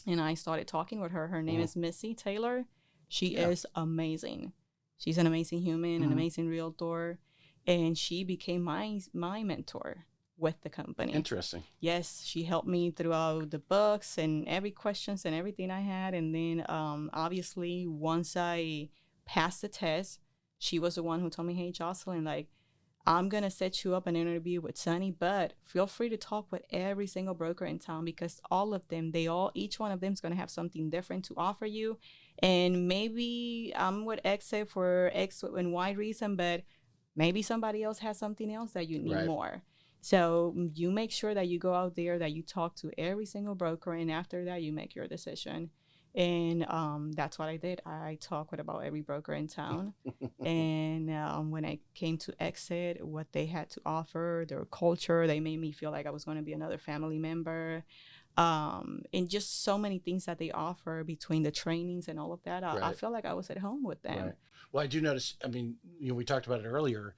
Speaker 2: And I started talking with her. Her name is Missy Taylor. She is amazing. She's an amazing human, an amazing realtor. And she became my mentor with the company.
Speaker 1: Interesting.
Speaker 2: Yes, she helped me throughout the books and every questions and everything I had. And then obviously once I passed the test, she was the one who told me, hey, Joselyn, like, I'm going to set you up an interview with Sunny, but feel free to talk with every single broker in town because all of them, each one of them is going to have something different to offer you. And maybe I'm with Exit for X and Y reason, but maybe somebody else has something else that you need more. So you make sure that you go out there, that you talk to every single broker, and after that, you make your decision. And that's what I did. I talked with about every broker in town. And when I came to Exit, what they had to offer, their culture, they made me feel like I was going to be another family member. And just so many things that they offer between the trainings and all of that. I felt like I was at home with them.
Speaker 1: Right. Well, I do notice, I mean, we talked about it earlier.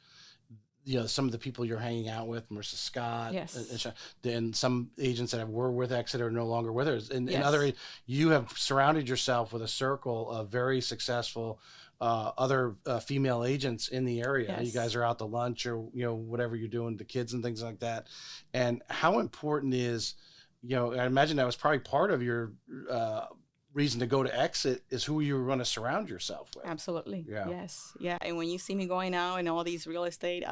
Speaker 1: some of the people you're hanging out with, Marissa Scott,
Speaker 2: Yes.
Speaker 1: and some agents that were with Exit are no longer with us. And
Speaker 2: Yes.
Speaker 1: other, you have surrounded yourself with a circle of very successful other female agents in the area.
Speaker 2: Yes.
Speaker 1: You guys are out to lunch or, whatever you're doing, the kids and things like that. And how important is, I imagine that was probably part of your reason to go to Exit is who you were going to surround yourself with.
Speaker 2: Absolutely.
Speaker 1: Yeah.
Speaker 2: Yes. Yeah. And when you see me going out and all these real estate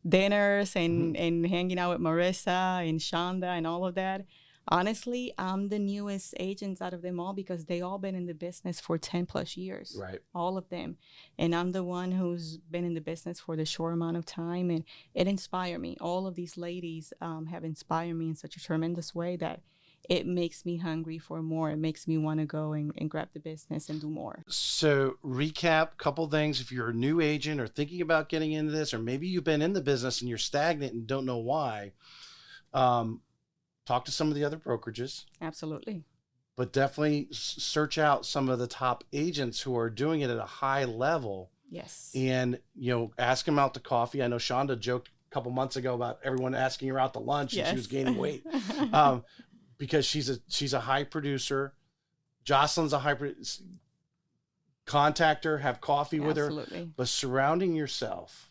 Speaker 2: dinners and hanging out with Marissa and Shonda and all of that, honestly, I'm the newest agents out of them all because they all been in the business for 10 plus years.
Speaker 1: Right.
Speaker 2: All of them. And I'm the one who's been in the business for the short amount of time. And it inspired me. All of these ladies have inspired me in such a tremendous way that it makes me hungry for more. It makes me want to go and grab the business and do more.
Speaker 1: So recap, couple things. If you're a new agent or thinking about getting into this, or maybe you've been in the business and you're stagnant and don't know why, talk to some of the other brokerages.
Speaker 2: Absolutely.
Speaker 1: But definitely search out some of the top agents who are doing it at a high level.
Speaker 2: Yes.
Speaker 1: And, ask them out to coffee. I know Shonda joked a couple months ago about everyone asking her out to lunch and she was gaining weight. Because she's a high producer. Joselyn's a high contact her, have coffee with her. But surrounding yourself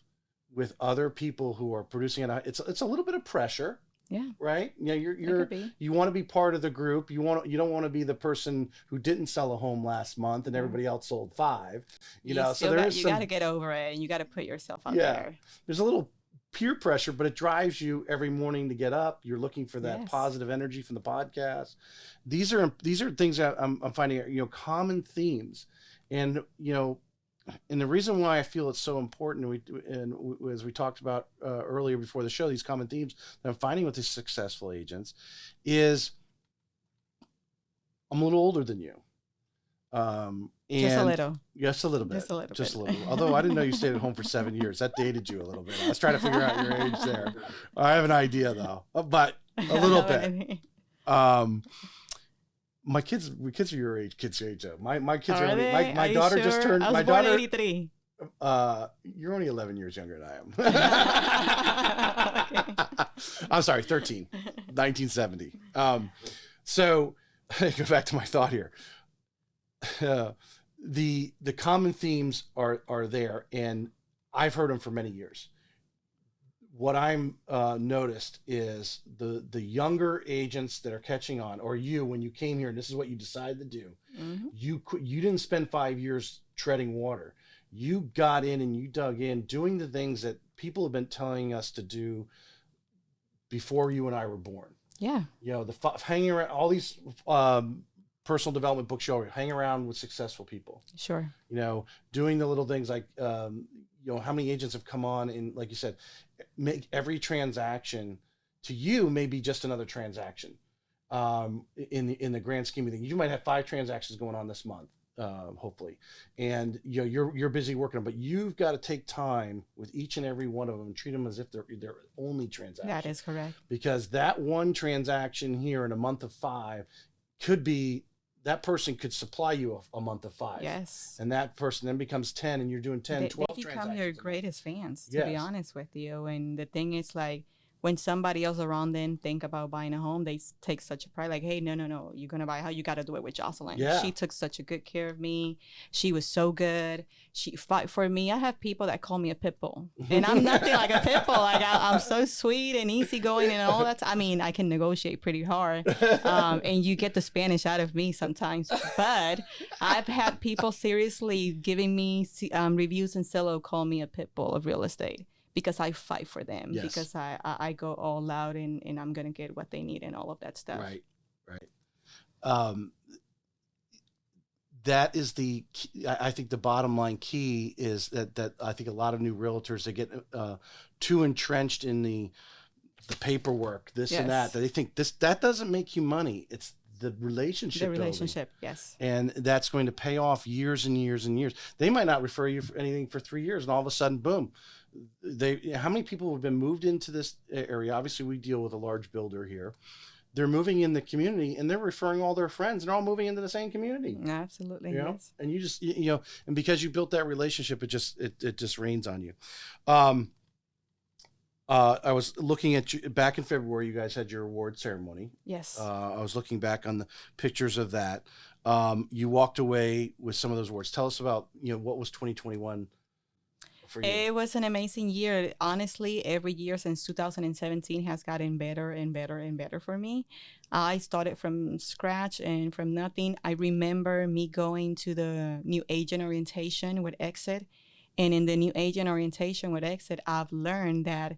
Speaker 1: with other people who are producing it's a little bit of pressure.
Speaker 2: Yeah.
Speaker 1: Right. Yeah. You want to be part of the group. You don't want to be the person who didn't sell a home last month and everybody else sold 5. You got to
Speaker 2: get over it and you got to put yourself out there.
Speaker 1: There's a little peer pressure, but it drives you every morning to get up. You're looking for that positive energy from the podcast. These are things that I'm finding, common themes, and the reason why I feel it's so important, as we talked about earlier before the show, these common themes that I'm finding with these successful agents is I'm a little older than you. And
Speaker 2: just a little
Speaker 1: bit. Just a little bit. Although I didn't know you stayed at home for 7 years. That dated you a little bit. I was trying to figure out your age there. I have an idea though, but a little bit. My kids are your age. Though. My kids are only, my daughter just turned.
Speaker 2: I was born 83.
Speaker 1: You're only 11 years younger than I am. I'm sorry, 13. 1970. So go back to my thought here. The common themes are there, and I've heard them for many years. What I'm noticed is the younger agents that are catching on, or when you came here and this is what you decided to do, you didn't spend 5 years treading water. You got in and you dug in, doing the things that people have been telling us to do before you and I were born.
Speaker 2: Yeah.
Speaker 1: Hanging around all these personal development books, you hang around with successful people.
Speaker 2: Sure.
Speaker 1: Doing the little things like, how many agents have come on and, like you said, make every transaction to you may be just another transaction. In the grand scheme of things, you might have 5 transactions going on this month, hopefully, and you're busy working them, but you've got to take time with each and every one of them and treat them as if they're only transactions.
Speaker 2: That is correct.
Speaker 1: Because that one transaction here in a month of 5 could be, that person could supply you a month of 5.
Speaker 2: Yes.
Speaker 1: And that person then becomes 10 and you're doing 10, 12
Speaker 2: they become
Speaker 1: transactions.
Speaker 2: your greatest fans, to be honest with you. And the thing is, like, when somebody else around them think about buying a home, they take such a pride, like, hey, no, you're going to buy a house, you got to do it with Joselyn.
Speaker 1: Yeah.
Speaker 2: She took such a good care of me. She was so good. She fought for me. I have people that call me a pit bull, and I'm nothing like a pit bull. Like, I'm so sweet and easygoing and all that. I mean, I can negotiate pretty hard, and you get the Spanish out of me sometimes. But I've had people seriously giving me reviews and Zillow call me a pit bull of real estate. Because I fight for them, because I go all out and I'm going to get what they need and all of that stuff.
Speaker 1: Right. That is I think the bottom line key is that I think a lot of new realtors, they get too entrenched in the paperwork, and that they think that doesn't make you money. It's the relationship building.
Speaker 2: Yes.
Speaker 1: And that's going to pay off years and years and years. They might not refer you for anything for 3 years, and all of a sudden, boom. How many people have been moved into this area? Obviously, we deal with a large builder here. They're moving in the community and they're referring all their friends, and they're all moving into the same community.
Speaker 2: Absolutely.
Speaker 1: Yes. And you just, and because you built that relationship, it just rains on you. I was looking at you back in February. You guys had your award ceremony.
Speaker 2: Yes.
Speaker 1: I was looking back on the pictures of that. You walked away with some of those awards. Tell us about what was 2021 for you.
Speaker 2: It was an amazing year. Honestly, every year since 2017 has gotten better and better and better for me. I started from scratch and from nothing. I remember me going to the new agent orientation with Exit. And in the new agent orientation with Exit, I've learned that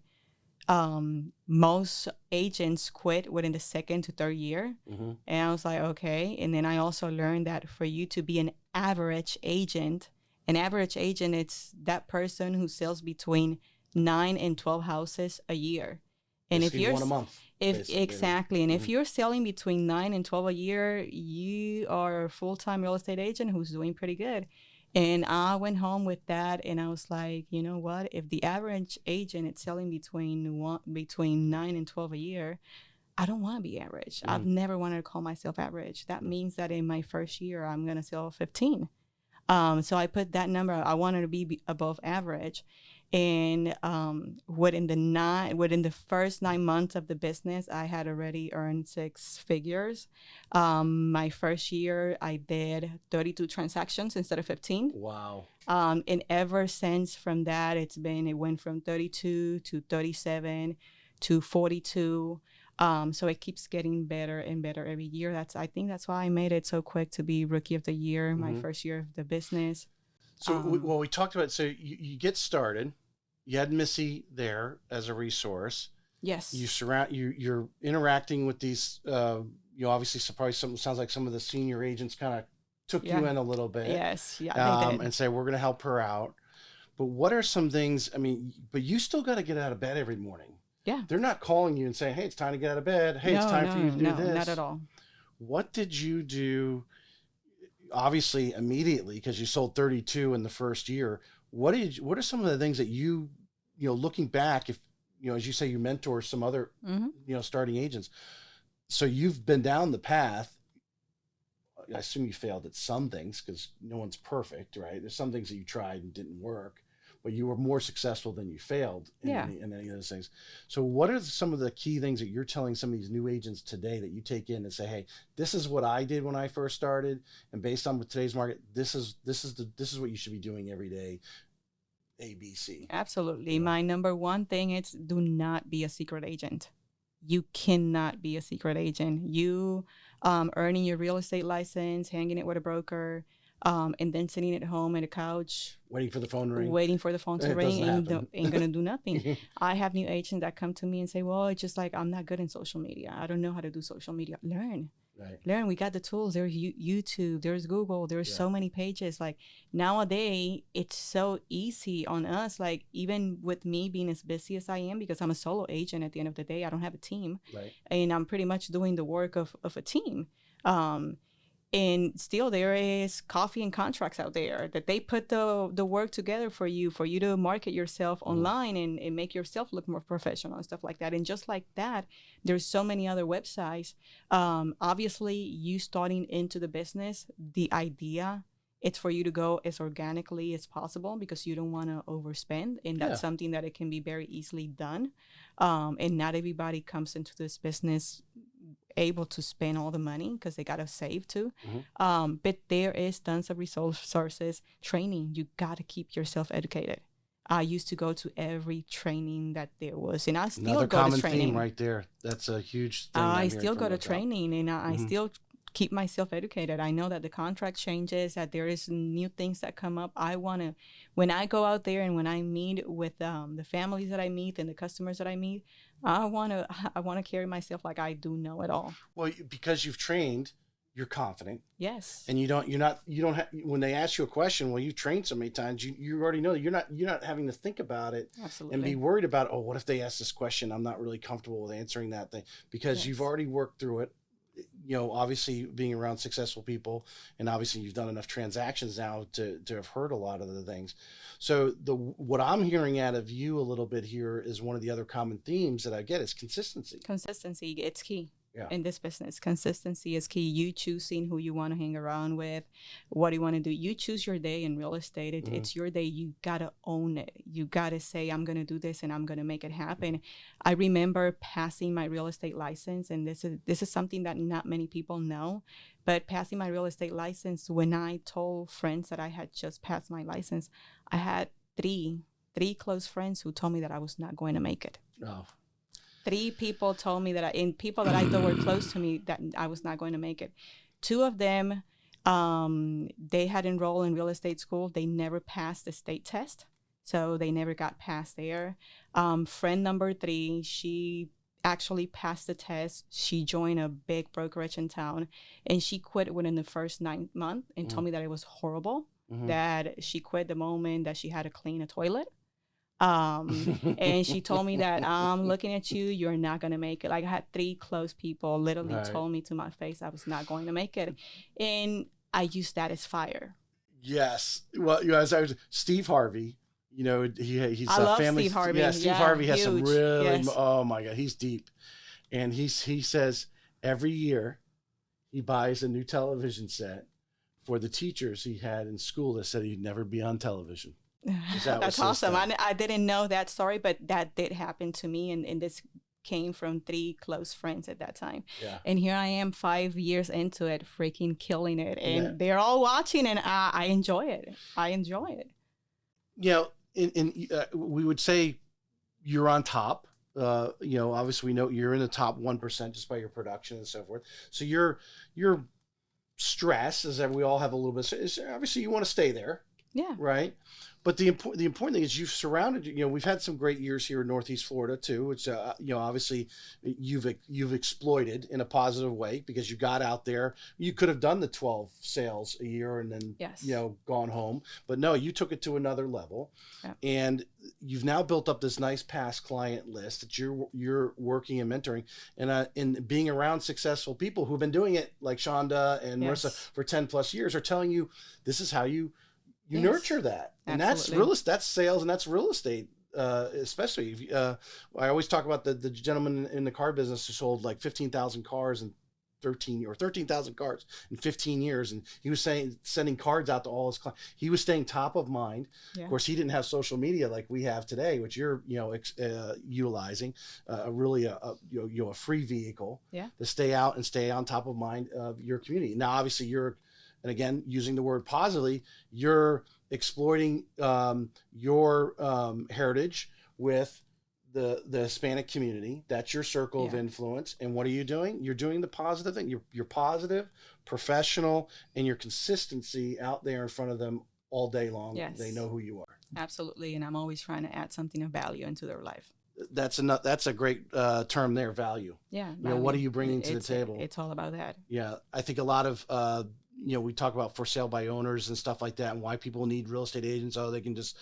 Speaker 2: most agents quit within the second to third year.
Speaker 1: Mm-hmm.
Speaker 2: And I was like, okay. And then I also learned that for you to be an average agent, it's that person who sells between 9 and 12 houses a year. And
Speaker 1: Basically
Speaker 2: if you're
Speaker 1: one a month,
Speaker 2: exactly, and if you're selling between 9 and 12 a year, you are a full-time real estate agent who's doing pretty good. And I went home with that, and I was like, you know what? If the average agent is selling between 9 and 12 a year, I don't want to be average. I've never wanted to call myself average. That means that in my first year, I'm going to sell 15. So I put that number. I wanted to be above average, and within the first 9 months of the business, I had already earned 6 figures. My first year, I did 32 transactions instead of 15.
Speaker 1: Wow.
Speaker 2: And ever since from that, it went from 32 to 37 to 42. So it keeps getting better and better every year. I think that's why I made it so quick to be Rookie of the Year, my first year of the business.
Speaker 1: So, we talked about, so you get started, you had Missy there as a resource.
Speaker 2: Yes.
Speaker 1: You're interacting with these, obviously sounds like some of the senior agents kind of took you in a little bit.
Speaker 2: Yes. Yeah. They did.
Speaker 1: And say, we're going to help her out. But what are some things, but you still got to get out of bed every morning.
Speaker 2: Yeah.
Speaker 1: They're not calling you and saying, hey, it's time to get out of bed. Hey, it's time for you to do this.
Speaker 2: No, not at all.
Speaker 1: What did you do? Obviously, immediately, because you sold 32 in the first year. What are some of the things that looking back, if, as you say, you mentor some other, starting agents. So you've been down the path. I assume you failed at some things because no one's perfect, right? There's some things that you tried and didn't work, but you were more successful than you failed in any of those things. So what are some of the key things that you're telling some of these new agents today that you take in and say, hey, this is what I did when I first started, and based on today's market, this is what you should be doing every day, ABC.
Speaker 2: Absolutely. My number one thing is, do not be a secret agent. You cannot be a secret agent. You earning your real estate license, hanging it with a broker, and then sitting at home at a couch,
Speaker 1: waiting for the phone to ring,
Speaker 2: ain't gonna do nothing. I have new agents that come to me and say, well, it's just like, I'm not good in social media. I don't know how to do social media. Learn. We got the tools. There's YouTube, there's Google, there's so many pages. Like nowadays, it's so easy on us. Like even with me being as busy as I am, because I'm a solo agent at the end of the day, I don't have a team, and I'm pretty much doing the work of a team. And still there is coffee and contracts out there that they put the work together for you to market yourself online and make yourself look more professional and stuff like that. And just like that, there's so many other websites. Obviously, you starting into the business, the idea, it's for you to go as organically as possible because you don't want to overspend. And that's something that it can be very easily done. And not everybody comes into this business able to spend all the money because they got to save too. But there is tons of resources, training. You got to keep yourself educated. I used to go to every training that there was, and I still go to training. Another common theme
Speaker 1: right there. That's a huge thing.
Speaker 2: I still go to training, and I still keep myself educated. I know that the contract changes, that there is new things that come up. When I go out there and when I meet with the families that I meet and the customers that I meet, I want to carry myself like I do know it all.
Speaker 1: Well, because you've trained, you're confident.
Speaker 2: Yes.
Speaker 1: And you don't have, when they ask you a question, well, you trained so many times, you already know that you're not having to think about it.
Speaker 2: Absolutely.
Speaker 1: And be worried about, oh, what if they ask this question? I'm not really comfortable with answering that thing, because you've already worked through it. Obviously being around successful people, and obviously you've done enough transactions now to have heard a lot of the things. So what I'm hearing out of you a little bit here is one of the other common themes that I get is consistency.
Speaker 2: Consistency, it's key. in this business. Consistency is key. You choosing who you want to hang around with, what do you want to do. You choose your day in real estate. It's your day. You got to own it. You got to say, I'm going to do this and I'm going to make it happen. I remember passing my real estate license, and this is something that not many people know, but passing my real estate license, when I told friends that I had just passed my license, I had three close friends who told me that I was not going to make it.
Speaker 1: Oh.
Speaker 2: 3 people told me that people that I thought were close to me, that I was not going to make it. 2 of them, they had enrolled in real estate school. They never passed the state test, so they never got past there. Friend number 3, she actually passed the test. She joined a big brokerage in town, and she quit within the first 9 months and told me that it was horrible, that she quit the moment that she had to clean a toilet. And she told me that I'm looking at you, you're not going to make it. Like, I had 3 close people literally told me to my face I was not going to make it. And I used that as fire.
Speaker 1: Yes. Well, Steve Harvey, he's
Speaker 2: I love
Speaker 1: family.
Speaker 2: Steve Harvey.
Speaker 1: Yeah, Steve Harvey has some
Speaker 2: huge.
Speaker 1: really,
Speaker 2: Yes.
Speaker 1: oh my God, he's deep. And he says every year he buys a new television set for the teachers he had in school that said he'd never be on television.
Speaker 2: That's awesome. I didn't know that story, but that did happen to me. And this came from 3 close friends at that time. Yeah. And here I am 5 years into it, freaking killing it. And they're all watching, and I enjoy it.
Speaker 1: We would say you're on top. Obviously we know you're in the top 1% just by your production and so forth. So your stress is that we all have a little bit. Obviously you want to stay there.
Speaker 2: Yeah.
Speaker 1: Right. But the important thing is you've surrounded, we've had some great years here in Northeast Florida too, which, obviously you've exploited in a positive way because you got out there. You could have done the 12 sales a year and then, gone home. But no, you took it to another level. Yeah. And you've now built up this nice past client list that you're working and mentoring, and being around successful people who've been doing it, like Shonda and Marissa, for 10 plus years, are telling you this is how you nurture that. And absolutely. That's sales, and that's real estate. Especially if, I always talk about the gentleman in the car business who sold like 15,000 cars in 13,000 cars in 15 years. And he was sending cards out to all his clients. He was staying top of mind. Yeah. Of course, he didn't have social media like we have today, which you're, utilizing really a free vehicle to stay out and stay on top of mind of your community. Now, obviously and again, using the word positively, you're exploiting your heritage with the Hispanic community. That's your circle of influence. And what are you doing? You're doing the positive thing. You're positive, professional, and your consistency out there in front of them all day long. Yes. They know who you are.
Speaker 2: Absolutely. And I'm always trying to add something of value into their life.
Speaker 1: That's a great term there, value. Yeah. What are you bringing to the table?
Speaker 2: It's all about that.
Speaker 1: Yeah. I think a lot of we talk about for sale by owners and stuff like that, and why people need real estate agents. Oh, they can just,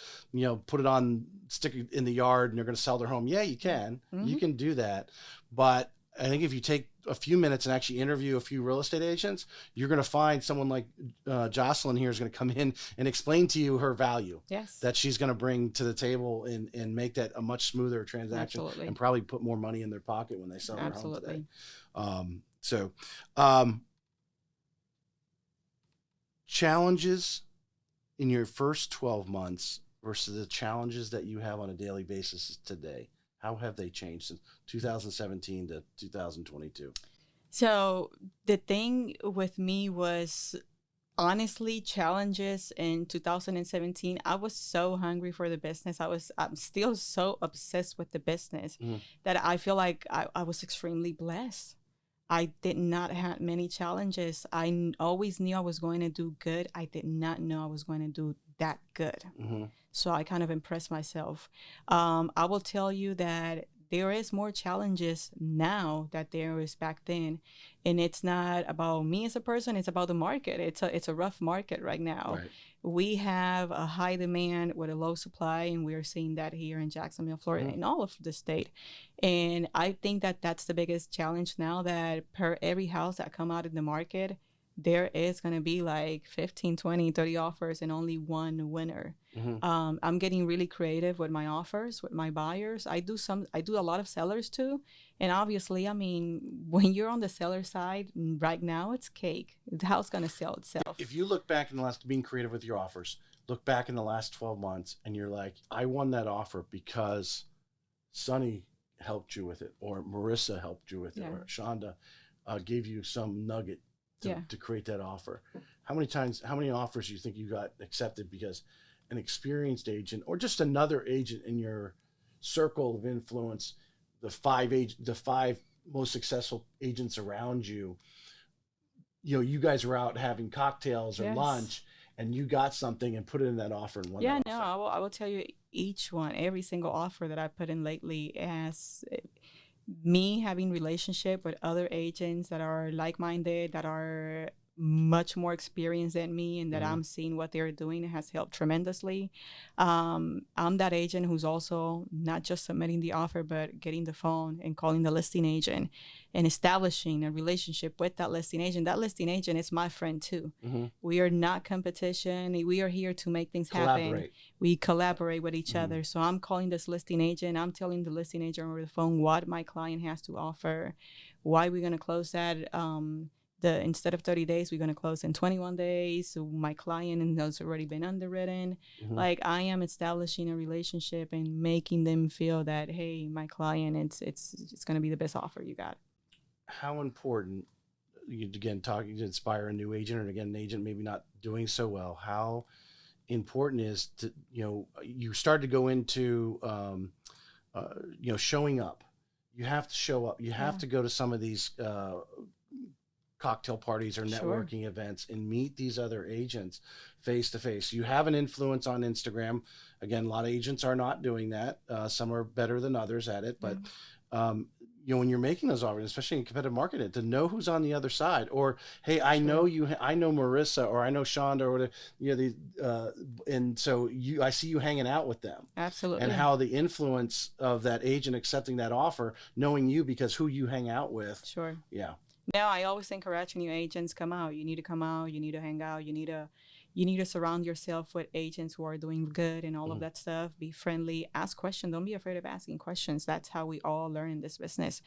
Speaker 1: put it on, stick it in the yard, and they're going to sell their home. Yeah, you can. Mm-hmm. You can do that. But I think if you take a few minutes and actually interview a few real estate agents, you're going to find someone like Joselyn here is going to come in and explain to you her value. Yes. That she's going to bring to the table and make that a much smoother transaction. Absolutely. And probably put more money in their pocket when they sell their home today. Challenges in your first 12 months versus the challenges that you have on a daily basis today. How have they changed since 2017 to 2022? So
Speaker 2: the thing with me was honestly challenges in 2017. I was so hungry for the business. I'm still so obsessed with the business that I feel like I was extremely blessed. I did not have many challenges. I always knew I was going to do good. I did not know I was going to do that good. Mm-hmm. So I kind of impressed myself. I will tell you that there is more challenges now that there is back then. And it's not about me as a person. It's about the market. It's a rough market right now. Right. We have a high demand with a low supply, and we're seeing that here in Jacksonville, Florida, in all of the state. And I think that that's the biggest challenge now, that per every house that come out in the market, there is going to be like 15, 20, 30 offers and only one winner. I'm getting really creative with my offers, with my buyers. I do a lot of sellers too. And obviously, I mean, when you're on the seller side right now, it's cake. The house going to sell itself.
Speaker 1: If you look back in the last, being creative with your offers, look back in the last 12 months and you're like, I won that offer because Sonny helped you with it, or Marissa helped you with it, or Shonda gave you some nugget to create that offer. How many offers do you think you got accepted because an experienced agent or just another agent in your circle of influence, the five most successful agents around you, you guys were out having cocktails or lunch and you got something and put it in that offer and won that offer?
Speaker 2: I will tell you every single offer that I put in lately, as me having relationship with other agents that are like-minded, that are much more experienced than me, and that I'm seeing what they're doing, it has helped tremendously. I'm that agent who's also not just submitting the offer, but getting the phone and calling the listing agent and establishing a relationship with that listing agent. That listing agent is my friend too. We are not competition. We are here to make things happen. We collaborate with each other. So I'm calling this listing agent. I'm telling the listing agent over the phone what my client has to offer, why we're going to close that. Instead of 30 days, we're going to close in 21 days. So my client has already been underwritten. Like, I am establishing a relationship and making them feel that, hey, my client, it's going to be the best offer you got.
Speaker 1: How important, again, talking to inspire a new agent, or again, an agent maybe not doing so well, how important is to, you start to go into, showing up. You have to show up. You have to go to some of these, cocktail parties or networking events and meet these other agents face to face. You have an influence on Instagram. Again, a lot of agents are not doing that. Some are better than others at it, but when you're making those offers, especially in competitive marketing, to know who's on the other side, or, hey, I know you, I know Marissa, or I know Shonda, or whatever, and so I see you hanging out with them.
Speaker 2: Absolutely.
Speaker 1: And how the influence of that agent accepting that offer, knowing you because who you hang out with.
Speaker 2: Sure.
Speaker 1: Yeah.
Speaker 2: No, I always encourage new agents, come out. You need to come out. You need to hang out. You need to surround yourself with agents who are doing good and all of that stuff. Be friendly. Ask questions. Don't be afraid of asking questions. That's how we all learn in this business.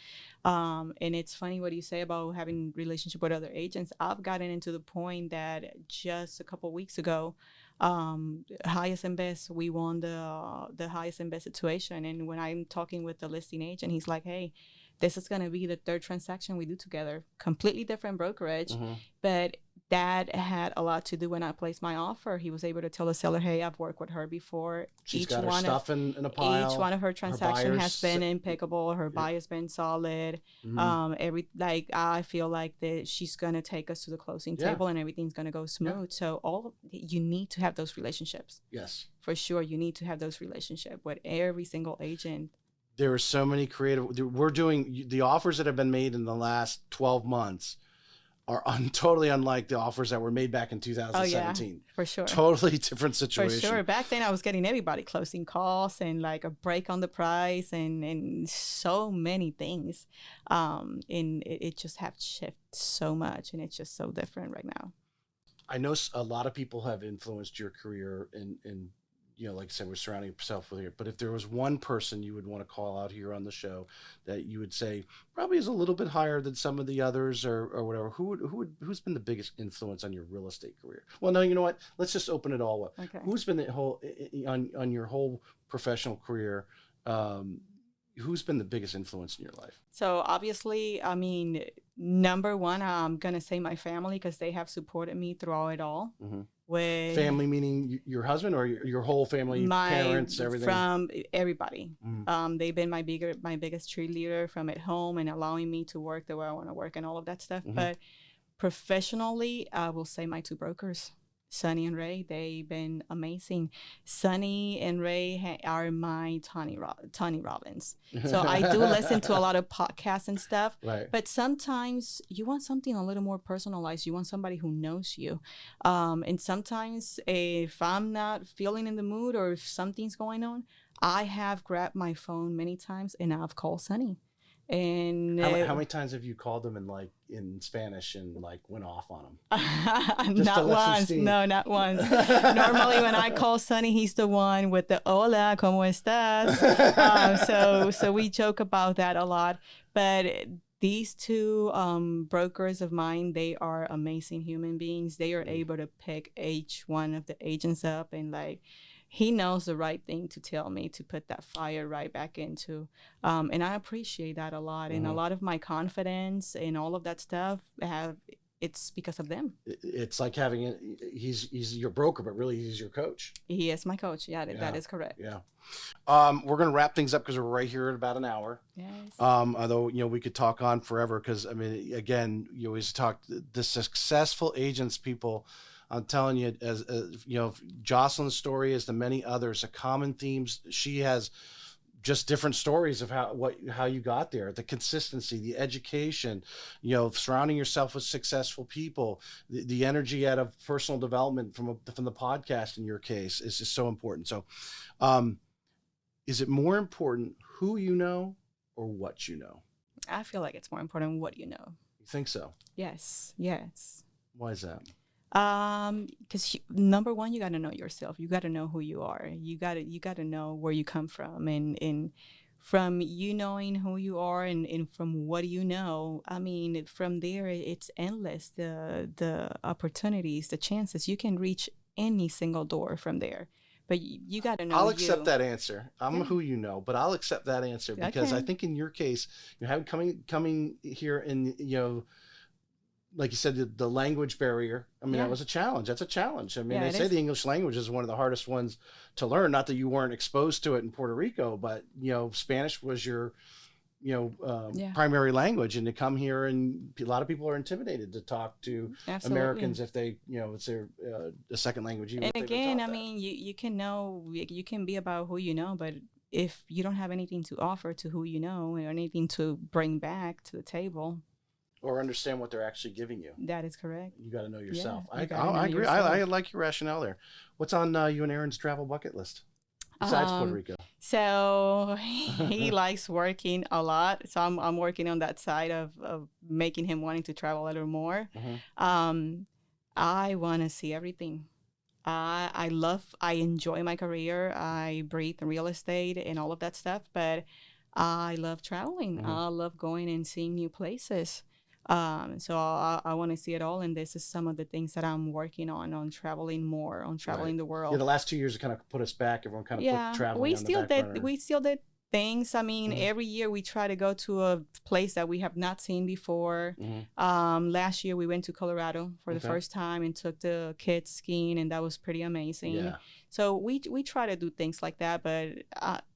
Speaker 2: And it's funny what you say about having relationship with other agents. I've gotten into the point that just a couple of weeks ago, highest and best, we won the highest and best situation. And when I'm talking with the listing agent, he's like, hey, this is going to be the third transaction we do together. Completely different brokerage, but that had a lot to do when I placed my offer. He was able to tell the seller, hey, I've worked with her before.
Speaker 1: She's got her stuff in a pile.
Speaker 2: Each one of her transactions has been impeccable. Her buyer's been solid. I feel like that she's going to take us to the closing table and everything's going to go smooth. So you need to have those relationships.
Speaker 1: Yes.
Speaker 2: For sure. You need to have those relationships with every single agent.
Speaker 1: There are so many we're doing the offers that have been made in the last 12 months are totally unlike the offers that were made back in 2017.
Speaker 2: Oh, yeah, for sure.
Speaker 1: Totally different situation.
Speaker 2: For sure. Back then I was getting everybody closing costs and like a break on the price and so many things. And it just have shifted so much, and it's just so different right now.
Speaker 1: I know a lot of people have influenced your career and like I said, we're surrounding yourself with here. But if there was one person you would want to call out here on the show that you would say probably is a little bit higher than some of the others, or whatever, who's been the biggest influence on your real estate career? Well, no, you know what? Let's just open it all up.
Speaker 2: Okay.
Speaker 1: Who's been the whole on your whole professional career? Who's been the biggest influence in your life?
Speaker 2: So obviously, I mean, number one, I'm gonna say my family, because they have supported me throughout it all. With
Speaker 1: family meaning your husband or your whole family, parents, everything? From
Speaker 2: everybody. They've been my biggest cheerleader from at home and allowing me to work the way I want to work and all of that stuff. But professionally, I will say my two brokers, Sonny and Ray. They've been amazing. Sonny and Ray are my Tony Robbins. So I do listen to a lot of podcasts and stuff.
Speaker 1: Right.
Speaker 2: But sometimes you want something a little more personalized. You want somebody who knows you. And sometimes if I'm not feeling in the mood or if something's going on, I have grabbed my phone many times and I've called Sonny. And
Speaker 1: how many times have you called him in Spanish and went off on him?
Speaker 2: not once. No, not once. Normally, when I call Sonny, he's the one with the "Hola, cómo estás?" So we joke about that a lot. But these two brokers of mine, they are amazing human beings. They are able to pick each one of the agents up and he knows the right thing to tell me to put that fire right back into. And I appreciate that a lot. And a lot of my confidence and all of that stuff it's because of them.
Speaker 1: It's like he's your broker, but really he's your coach.
Speaker 2: He is my coach. Yeah, that is correct.
Speaker 1: Yeah. We're going to wrap things up because we're right here at about an hour.
Speaker 2: Yes.
Speaker 1: Although, we could talk on forever because, again, you always talk the successful agents, people. I'm telling you, as Joselyn's story is the many others, the common themes. She has just different stories of how you got there, the consistency, the education, surrounding yourself with successful people, the energy out of personal development from the podcast in your case is just so important. So, is it more important who you know or what you know?
Speaker 2: I feel like it's more important what you know.
Speaker 1: You think so?
Speaker 2: Yes.
Speaker 1: Why is that?
Speaker 2: Because number one, you got to know yourself. You got to know who you are. You got to know where you come from, and from you knowing who you are and from what you know, from there it's endless. The opportunities, the chances, you can reach any single door from there. But you got to know.
Speaker 1: I'll accept that answer. I'm who you know, but I'll accept that answer because I think in your case, coming here and like you said, the language barrier. That was a challenge. That's a challenge. They say the English language is one of the hardest ones to learn. Not that you weren't exposed to it in Puerto Rico, but Spanish was your primary language, and to come here, and a lot of people are intimidated to talk to Americans if they it's their a second language.
Speaker 2: And again, you can know, you can be about who you know, but if you don't have anything to offer to who you know or anything to bring back to the table,
Speaker 1: or understand what they're actually giving you.
Speaker 2: That is correct.
Speaker 1: You got to know yourself.
Speaker 2: Yeah,
Speaker 1: I agree. I like your rationale there. What's on you and Aaron's travel bucket list besides Puerto Rico?
Speaker 2: So he likes working a lot. So I'm working on that side of making him wanting to travel a little more. I want to see everything. I enjoy my career. I breathe in real estate and all of that stuff, but I love traveling. I love going and seeing new places. So I want to see it all, and this is some of the things that I'm working on traveling more, on traveling the world.
Speaker 1: Yeah, the last 2 years kind of put us back. Everyone kind of put traveling on the back burner.
Speaker 2: We still did things. Every year we try to go to a place that we have not seen before. Last year we went to Colorado for the first time and took the kids skiing, and that was pretty amazing. Yeah. So we try to do things like that, but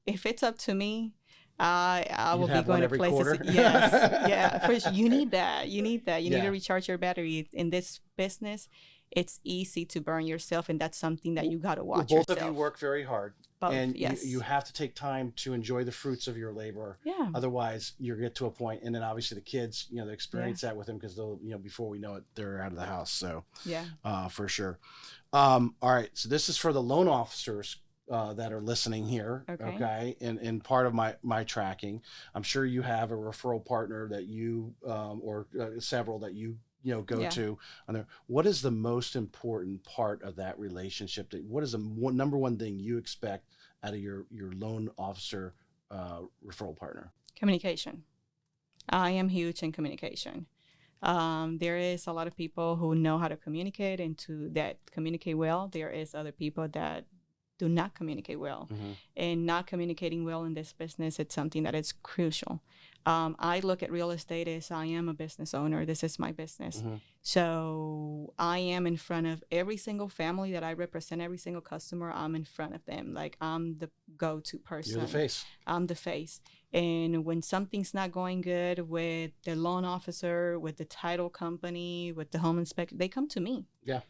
Speaker 2: if it's up to me, I will be going to places.
Speaker 1: Quarter?
Speaker 2: Yes. Yeah. First, you need that. You need to recharge your battery. In this business, it's easy to burn yourself, and that's something that you got to watch yourself.
Speaker 1: Both of you work very hard. And you have to take time to enjoy the fruits of your labor. Yeah. Otherwise, you'll get to a point, and then obviously the kids, they experience that with them because they'll, before we know it, they're out of the house. So for sure. All right. So this is for the loan officers that are listening here. Okay. And part of my tracking, I'm sure you have a referral partner that you or several that you go to on there. What is the most important part of that relationship? What is the number one thing you expect out of your loan officer referral partner?
Speaker 2: Communication. I am huge in communication. There is a lot of people who know how to communicate and that communicate well. There is other people that do not communicate well. And not communicating well in this business, it's something that is crucial. I look at real estate as I am a business owner. This is my business. So I am in front of every single family that I represent, every single customer. I'm in front of them. Like, I'm the go-to person.
Speaker 1: You're the face.
Speaker 2: I'm the face. And when something's not going good with the loan officer, with the title company, with the home inspector, they come to me. Yeah.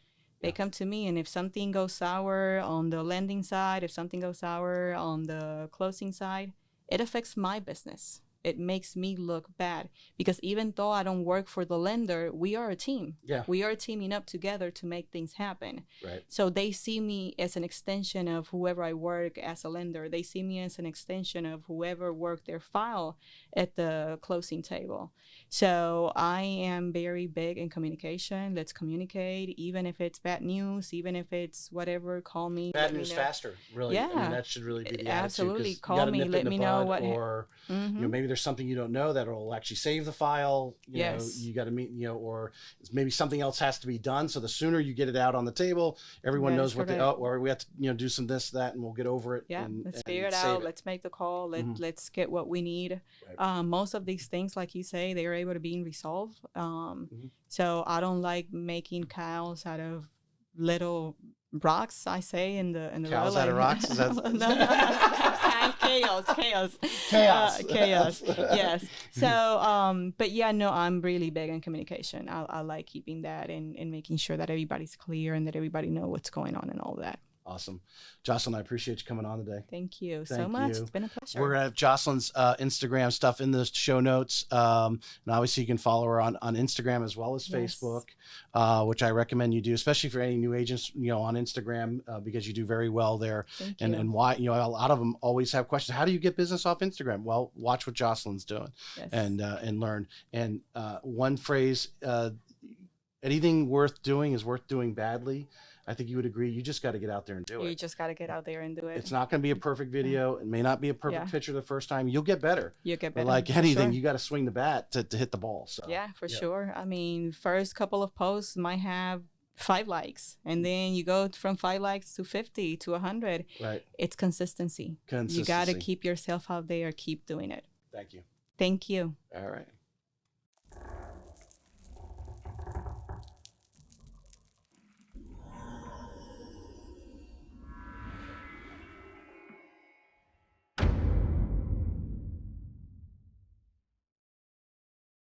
Speaker 2: They come to me, and if something goes sour on the lending side, if something goes sour on the closing side, it affects my business. it makes me look bad, because even though I don't work for the lender, we are a team.
Speaker 1: Yeah.
Speaker 2: We are teaming up together to make things happen.
Speaker 1: Right.
Speaker 2: So they see me as an extension of whoever I work as a lender. They see me as an extension of whoever worked their file at the closing table. So I am very big in communication. Let's communicate, even if it's bad news, even if it's whatever, call me.
Speaker 1: Bad news faster, really.
Speaker 2: Yeah.
Speaker 1: I mean, that should really be the
Speaker 2: Absolutely.
Speaker 1: attitude.
Speaker 2: Call me, let me know what.
Speaker 1: Or, maybe there's something you don't know that will actually save the file. You know,
Speaker 2: Yes.
Speaker 1: you got to meet, or maybe something else has to be done. So the sooner you get it out on the table, everyone
Speaker 2: That
Speaker 1: knows
Speaker 2: is
Speaker 1: what they,
Speaker 2: correct.
Speaker 1: or we have to, do some this, that, and we'll get over it.
Speaker 2: Yeah,
Speaker 1: and
Speaker 2: let's figure it
Speaker 1: save
Speaker 2: out. Let's make the call. Let's get what we need.
Speaker 1: Right.
Speaker 2: Most of these things, like you say, they are able to be resolved. So I don't like making cows out of little rocks. I say in the
Speaker 1: Cows out of rocks? Is that...
Speaker 2: chaos. Chaos. Yes. So, but yeah, no, I'm really big on communication. I like keeping that and making sure that everybody's clear and that everybody know what's going on and all that.
Speaker 1: Awesome. Joselyn, I appreciate you coming on today.
Speaker 2: Thank you so
Speaker 1: Thank
Speaker 2: much.
Speaker 1: you.
Speaker 2: It's been a pleasure.
Speaker 1: We're going to have Jocelyn's Instagram stuff in the show notes. And obviously you can follow her on Instagram as well as
Speaker 2: Yes.
Speaker 1: Facebook, which I recommend you do, especially for any new agents, on Instagram, because you do very well there.
Speaker 2: Thank you.
Speaker 1: And why, a lot of them always have questions. How do you get business off Instagram? Well, watch what Jocelyn's doing.
Speaker 2: Yes.
Speaker 1: and learn. And one phrase, anything worth doing is worth doing badly. I think you would agree. You just got to get out there and do it.
Speaker 2: You just got to get out there and do it.
Speaker 1: It's not going to be a perfect video. It may not be a perfect picture the first time. You'll get better.
Speaker 2: You'll get
Speaker 1: But
Speaker 2: better.
Speaker 1: like
Speaker 2: for
Speaker 1: anything,
Speaker 2: sure.
Speaker 1: you got to swing the bat to hit the ball. So
Speaker 2: Yeah, for sure. I mean, first couple of posts might have 5 likes, and then you go from 5 likes to 50 to 100.
Speaker 1: Right.
Speaker 2: It's consistency. You got to keep yourself out there. Keep doing it.
Speaker 1: Thank you.
Speaker 2: Thank you.
Speaker 1: All right.